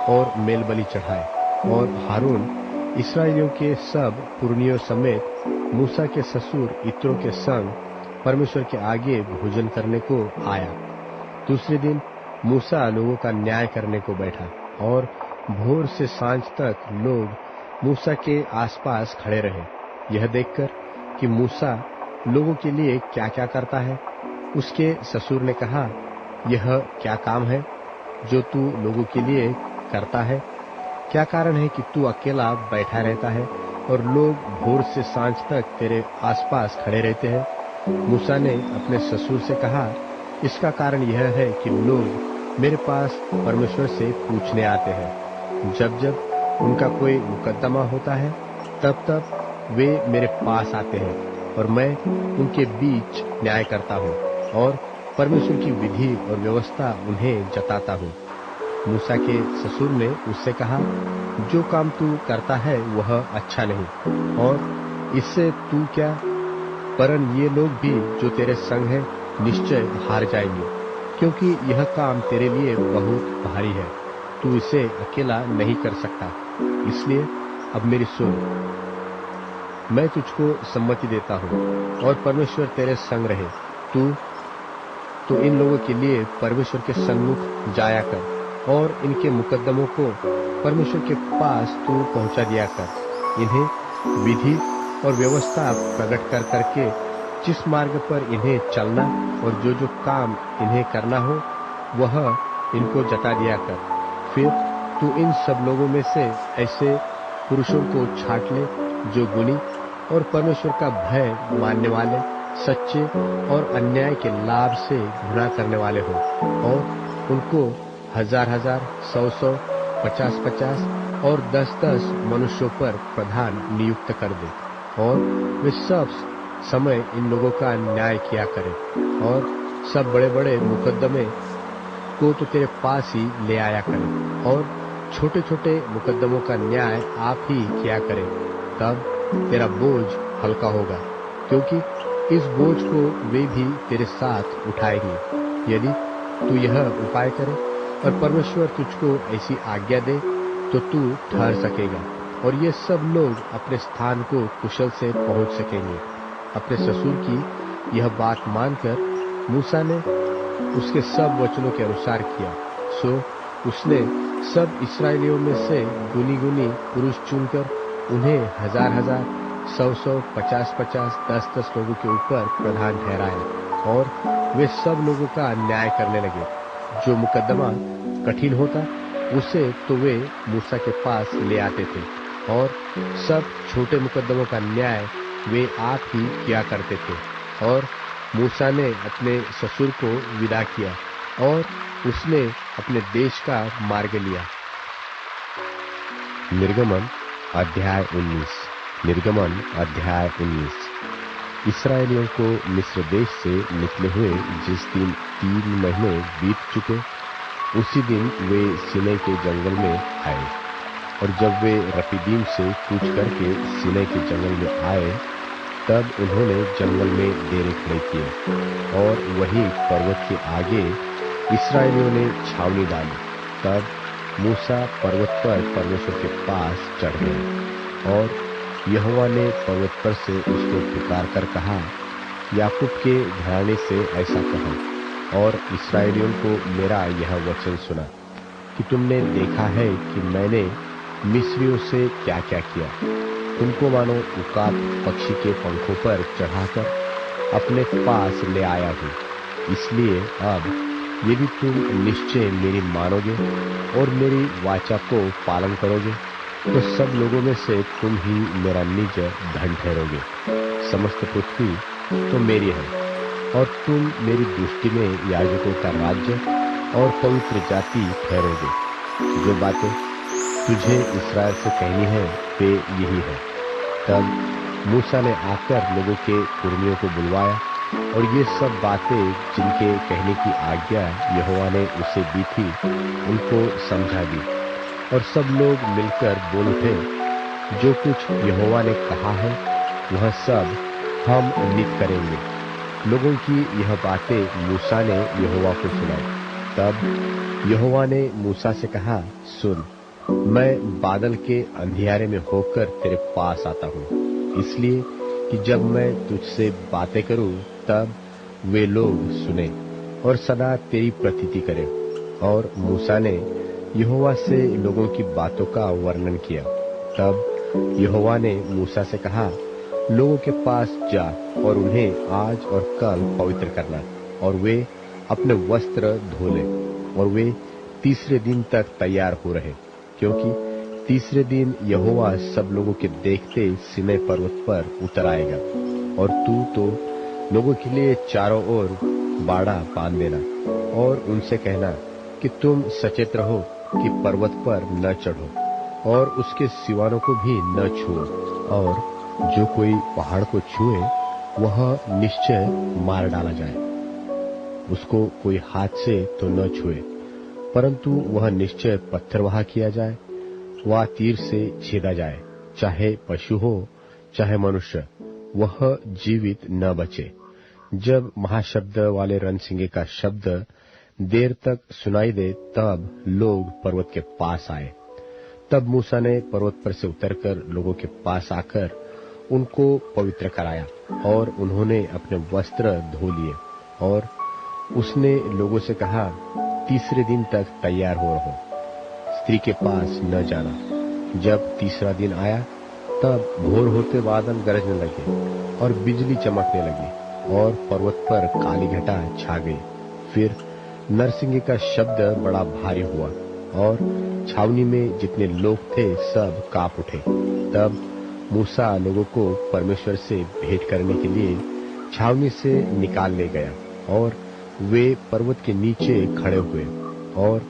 और मेल बलि चढ़ाए, और हारून इस्राएलियों के सब पुरनियों समेत मूसा के ससुर इत्रो के संग परमेश्वर के आगे भोजन करने को आया। दूसरे दिन मूसा लोगों का न्याय करने को बैठा, और भोर से सांझ तक लोग मूसा के आसपास खड़े रहे। यह देखकर कि मूसा लोगों के लिए क्या क्या करता है, उसके ससुर ने कहा, यह क्या काम है जो तू लोगों के लिए करता है? क्या कारण है कि तू अकेला बैठा रहता है और लोग भोर से सांझ तक तेरे आसपास खड़े रहते हैं? मूसा ने अपने ससुर से कहा, इसका कारण यह है कि लोग मेरे पास परमेश्वर से पूछने आते हैं। जब जब उनका कोई मुकदमा होता है, तब तब वे मेरे पास आते हैं, और मैं उनके बीच न्याय करता हूँ और परमेश्वर की विधि और व्यवस्था उन्हें जताता हूँ। मूसा के ससुर ने उससे कहा, जो काम तू करता है वह अच्छा नहीं, और इससे तू क्या, परन ये लोग भी जो तेरे संग हैं निश्चय हार जाएंगे, क्योंकि यह काम तेरे लिए बहुत भारी है। तू इसे अकेला नहीं कर सकता। इसलिए अब मेरी सुन, मैं तुझको सम्मति देता हूँ, और परमेश्वर तेरे संग रहे। तू तो इन लोगों के लिए परमेश्वर के सन्मुख जाया कर, और इनके मुकदमों को परमेश्वर के पास तू पहुंचा दिया कर। इन्हें विधि और व्यवस्था प्रकट कर करके जिस मार्ग पर इन्हें चलना और जो जो काम इन्हें करना हो वह इनको जता दिया कर। फिर तू इन सब लोगों में से ऐसे पुरुषों को छांट ले जो गुणी और परमेश्वर का भय मानने वाले, सच्चे और अन्याय के लाभ से घृणा करने वाले हो, और उनको 1000-1000, 100-100, 50-50 और 10-10 मनुष्यों पर प्रधान नियुक्त कर दे, और वे सब समय इन लोगों का न्याय किया करें, और सब बड़े बड़े मुकदमे को तो तेरे पास ही ले आया करें, और छोटे छोटे मुकदमों का न्याय आप ही किया करें। तब तेरा बोझ हल्का होगा, क्योंकि इस बोझ को वे भी तेरे साथ उठाएंगे। यदि तू यह उपाय करे और परमेश्वर तुझको ऐसी आज्ञा दे, तो तू ठहर सकेगा, और ये सब लोग अपने स्थान को कुशल से पहुंच सकेंगे। अपने ससुर की यह बात मानकर मूसा ने उसके सब वचनों के अनुसार किया। सो उसने सब इस्राएलियों में से गुनी गुनी पुरुष चुनकर उन्हें 1000-1000, 100-100, 50-50, 10-10 लोगों के ऊपर प्रधान ठहराया, और वे सब लोगों का न्याय करने लगे। जो मुकदमा कठिन होता उसे तो वे मूसा के पास ले आते थे, और सब छोटे मुकदमों का न्याय वे आप ही किया करते थे। और मूसा ने अपने ससुर को विदा किया, और उसने अपने देश का मार्ग लिया। निर्गमन अध्याय 19। निर्गमन अध्याय 19। इस्राएलियों को मिस्र देश से निकले हुए जिस दिन 3 महीने बीत चुके, उसी दिन वे सीनै के जंगल में आए। और जब वे रफीदीम से कूच करके सीनै के जंगल में आए, तब उन्होंने जंगल में डेरे खड़े किए, और वही पर्वत के आगे इस्राएलियों ने छावनी डाली। तब मूसा पर्वत पर परमेश्वर के पास चढ़ गए, और यहोवा ने पर्वत पर से उसको पुकार कर कहा, याकूब के घराने से ऐसा कहो और इस्राएलियों को मेरा यह वचन सुना कि तुमने देखा है कि मैंने मिस्रियों से क्या क्या किया। तुमको मानो उकाब पक्षी के पंखों पर चढ़ाकर अपने पास ले आया हूँ। इसलिए अब यदि तुम निश्चय मेरी मानोगे और मेरी वाचा को पालन करोगे, तो सब लोगों में से तुम ही मेरा निज धन ठहरोगे। समस्त पृथ्वी तो मेरी है, और तुम मेरी दृष्टि में याजकों का राज्य और पवित्र जाति ठहरोगे। जो बातें तुझे इसराइल से कहनी है वे यही है। तब मूसा ने आकर लोगों के पुरनियों को बुलवाया और ये सब बातें जिनके कहने की आज्ञा यहोवा ने उसे दी थी उनको समझा दी। और सब लोग मिलकर बोल उठे, जो कुछ यहोवा ने कहा है वह सब हम नित करेंगे। लोगों की यह बातें मूसा ने यहोवा को सुनाई। तब यहोवा ने मूसा से कहा, सुन, मैं बादल के अंधियारे में होकर तेरे पास आता हूँ, इसलिए कि जब मैं तुझसे बातें करूं तब वे लोग सुने और सदा तेरी प्रतीति करें। और मूसा ने यहोवा से लोगों की बातों का वर्णन किया। तब यहोवा ने मूसा से कहा, लोगों के पास जा और उन्हें आज और कल पवित्र करना, और वे अपने वस्त्र धो लें और वे तीसरे दिन तक तैयार हो रहे, क्योंकि तीसरे दिन यहोवा सब लोगों के देखते सीनै पर्वत पर उतर आएगा। और तू तो लोगों के लिए चारों ओर बाड़ा बांध देना और उनसे कहना कि तुम सचेत रहो कि पर्वत पर न चढ़ो और उसके सिवानों को भी न छुओ, और जो कोई पहाड़ को छुए वह निश्चय मार डाला जाए। उसको कोई हाथ से तो न छुए, परंतु वह निश्चय पत्थरवाह किया जाए, वह तीर से छेदा जाए, चाहे पशु हो चाहे मनुष्य, वह जीवित न बचे। जब महाशब्द वाले रणसिंगे का शब्द देर तक सुनाई दे तब लोग पर्वत के पास आए। तब मूसा ने पर्वत पर से उतरकर लोगों के पास आकर उनको पवित्र कराया और उन्होंने अपने वस्त्र धो लिए। और उसने लोगों से कहा, तीसरे दिन तक तैयार हो रहो, स्त्री के पास न जाना। जब तीसरा दिन आया तब भोर होते बादल गरजने लगे और बिजली चमकने लगी और पर्वत पर काली घटा छा गई। फिर नरसिंगे का शब्द बड़ा भारी हुआ और छावनी में जितने लोग थे सब कांप उठे। तब मूसा लोगों को परमेश्वर से भेंट करने के लिए छावनी से निकाल ले गया और वे पर्वत के नीचे खड़े हुए। और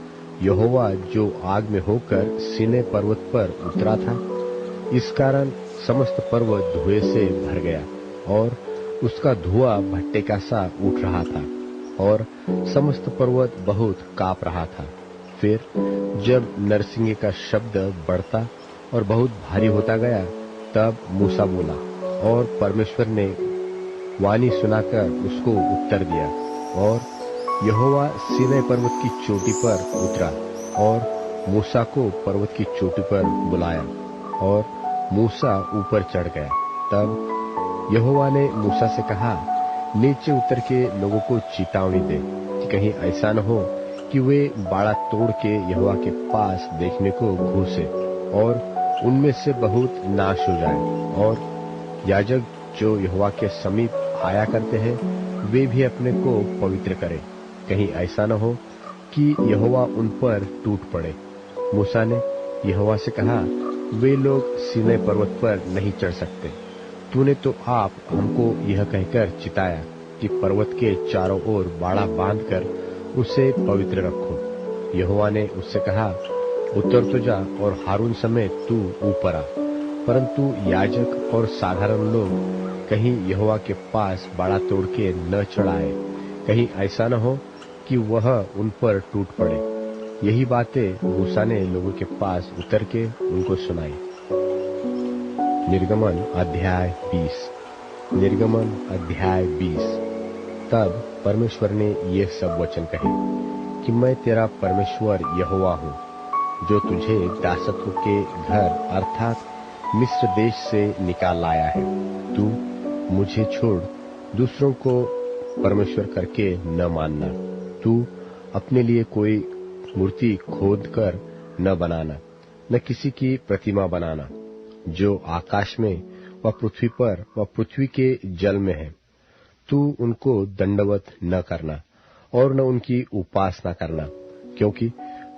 यहोवा जो आग में होकर सीनै पर्वत पर उतरा था, इस कारण समस्त पर्वत धुएं से भर गया और उसका धुआं भट्टे का सा उठ रहा था और समस्त पर्वत बहुत कांप रहा था। फिर जब नरसिंगे का शब्द बढ़ता और बहुत भारी होता गया तब मूसा बोला और परमेश्वर ने वाणी सुनाकर उसको उत्तर दिया। और यहोवा सीनै पर्वत की चोटी पर उतरा और मूसा को पर्वत की चोटी पर बुलाया और मूसा ऊपर चढ़ गया। तब यहोवा ने मूसा से कहा, नीचे उतर के लोगों को चेतावनी दे कि कहीं ऐसा न हो कि वे बाड़ा तोड़ के यहोवा के पास देखने को घुसे और उनमें से बहुत नाश हो जाए। और याजक जो यहोवा के समीप आया करते हैं वे भी अपने को पवित्र करें, कहीं ऐसा न हो कि यहोवा उन पर टूट पड़े। मूसा ने यहोवा से कहा, वे लोग सीनै पर्वत पर नहीं चढ़ सकते। तूने तो आप हमको यह कहकर चिताया कि पर्वत के चारों ओर बाड़ा बांधकर उसे पवित्र रखो। यहोवा ने उससे कहा, उतर तो जा और हारून समेत तू ऊपर आ, परंतु याजक और साधारण लोग कहीं यहोवा के पास बाड़ा तोड़ के न चढ़ाए, कहीं ऐसा न हो कि वह उन पर टूट पड़े। यही बातें मूसा ने लोगों के पास उतर के उनको सुनाई। निर्गमन अध्याय 20। निर्गमन अध्याय 20। तब परमेश्वर ने ये सब वचन कहे कि मैं तेरा परमेश्वर यहोवा हूँ, जो तुझे दासत्व के घर अर्थात मिस्र देश से निकाल लाया है। तू मुझे छोड़ दूसरों को परमेश्वर करके न मानना। तू अपने लिए कोई मूर्ति खोद कर न बनाना, न किसी की प्रतिमा बनाना, जो आकाश में व पृथ्वी पर व पृथ्वी के जल में है। तू उनको दंडवत न करना और न उनकी उपासना करना, क्योंकि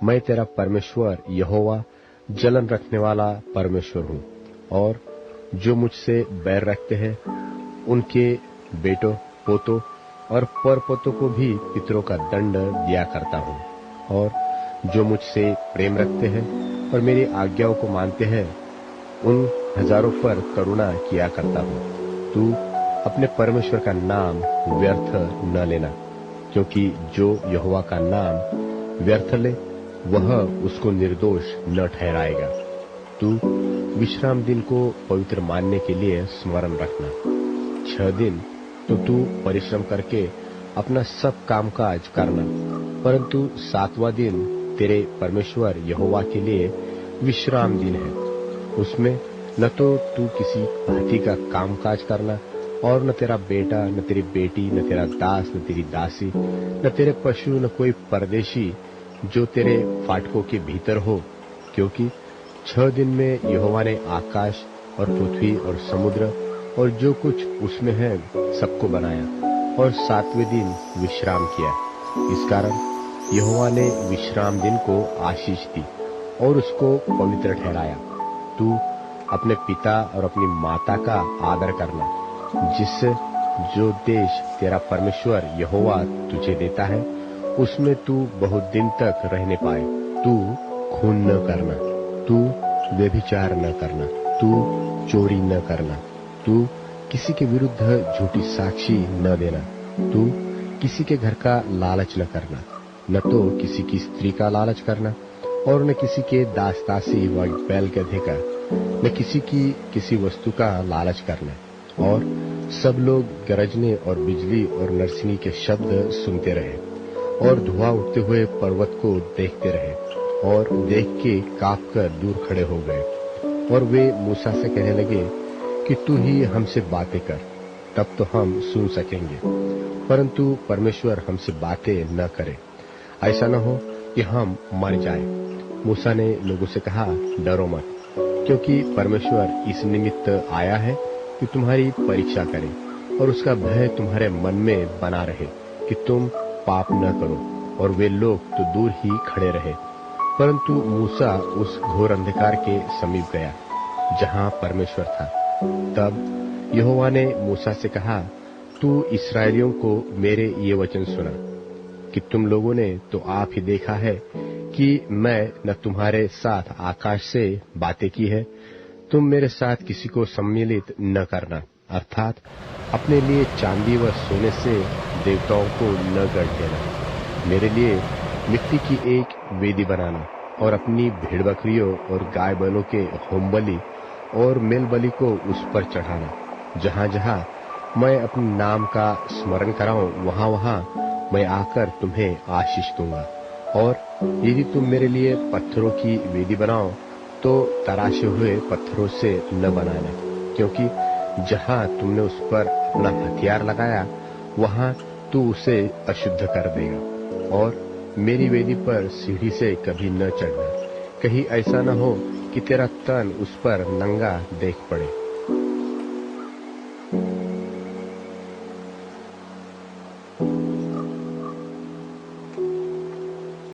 मैं तेरा परमेश्वर यहोवा जलन रखने वाला परमेश्वर हूँ। और जो मुझसे बैर रखते हैं उनके बेटों, पोतों और परपोतों को भी पितरों का दंड दिया करता हूँ। और जो मुझसे प्रेम रखते हैं और मेरी आज्ञाओं को मानते हैं, उन हजारों पर करुणा किया करता हूँ। तू अपने परमेश्वर का नाम व्यर्थ न लेना, क्योंकि जो यहोवा का नाम व्यर्थ ले, वह उसको निर्दोष न ठहराएगा। तू विश्राम दिन को पवित्र मानने के लिए स्मरण रखना। 6 दिन तो तू परिश्रम करके अपना सब कामकाज करना, परंतु 7वां दिन तेरे परमेश्वर यहोवा के लिए विश्राम दिन है। उसमें न तो तू किसी हाथी का कामकाज करना, और न तेरा बेटा, न तेरी बेटी, न तेरा दास, न तेरी दासी, न तेरे पशु, न कोई परदेशी जो तेरे फाटकों के भीतर हो, क्योंकि 6 दिन में यहोवा ने आकाश और पृथ्वी और समुद्र और जो कुछ उसमें है सबको बनाया, और 7वें दिन विश्राम किया। इस कारण यहोवा ने विश्राम दिन को आशीष दी और उसको पवित्र ठहराया। तू अपने पिता और अपनी माता का आदर करना, जिससे जो देश तेरा परमेश्वर यहोवा तुझे देता है, उसमें तू बहुत दिन तक रहने पाए। तू खून न करना, तू व्यभिचार न करना, तू चोरी न करना, तू किसी के विरुद्ध झूठी साक्षी न देना, तू किसी के घर का लालच न करना, न तो किसी की स्त्री का लालच करना, और न किसी के दास दासी व बैल गधे का, न किसी की किसी वस्तु का लालच करना। और सब लोग गरजने और बिजली और नरसिंगी के शब्द सुनते रहे, और धुआं उठते हुए पर्वत को देखते रहे, और देख के कांप कर दूर खड़े हो गए। और वे मूसा से कहने लगे कि तू ही हमसे बातें कर, तब तो हम सुन सकेंगे, परंतु परमेश्वर हमसे बातें न करे, ऐसा न हो कि हम मर जाएं। मूसा ने लोगों से कहा, डरो मत, क्योंकि परमेश्वर इस निमित्त आया है कि तुम्हारी परीक्षा करे, और उसका भय तुम्हारे मन में बना रहे कि तुम पाप न करो। और वे लोग तो दूर ही खड़े रहे, परंतु मूसा उस घोर अंधकार के समीप गया जहां परमेश्वर था। तब यहोवा ने मूसा से कहा, तू इस्राएलियों को मेरे ये वचन सुना कि तुम लोगों ने तो आप ही देखा है कि मैं न तुम्हारे साथ आकाश से बातें की है। तुम मेरे साथ किसी को सम्मिलित न करना, अर्थात अपने लिए चांदी व सोने से देवताओं को न गढ़ देना। मेरे लिए मिट्टी की एक वेदी बनाना, और अपनी भेड़ बकरियों और गाय बैलों के होम बलि और मेल बलि को उस पर चढ़ाना। जहां जहां मैं अपने नाम का स्मरण कराऊं, वहां वहां मैं आकर तुम्हें आशीष दूंगा। और यदि तुम मेरे लिए पत्थरों की वेदी बनाओ, तो तराशे हुए पत्थरों से न बनाना, क्योंकि जहां तुमने उस पर अपना हथियार लगाया, वहां तू उसे अशुद्ध कर देगा। और मेरी वेदी पर सीढ़ी से कभी न चढ़ना, कहीं ऐसा न हो कि तेरा तन उस पर नंगा देख पड़े।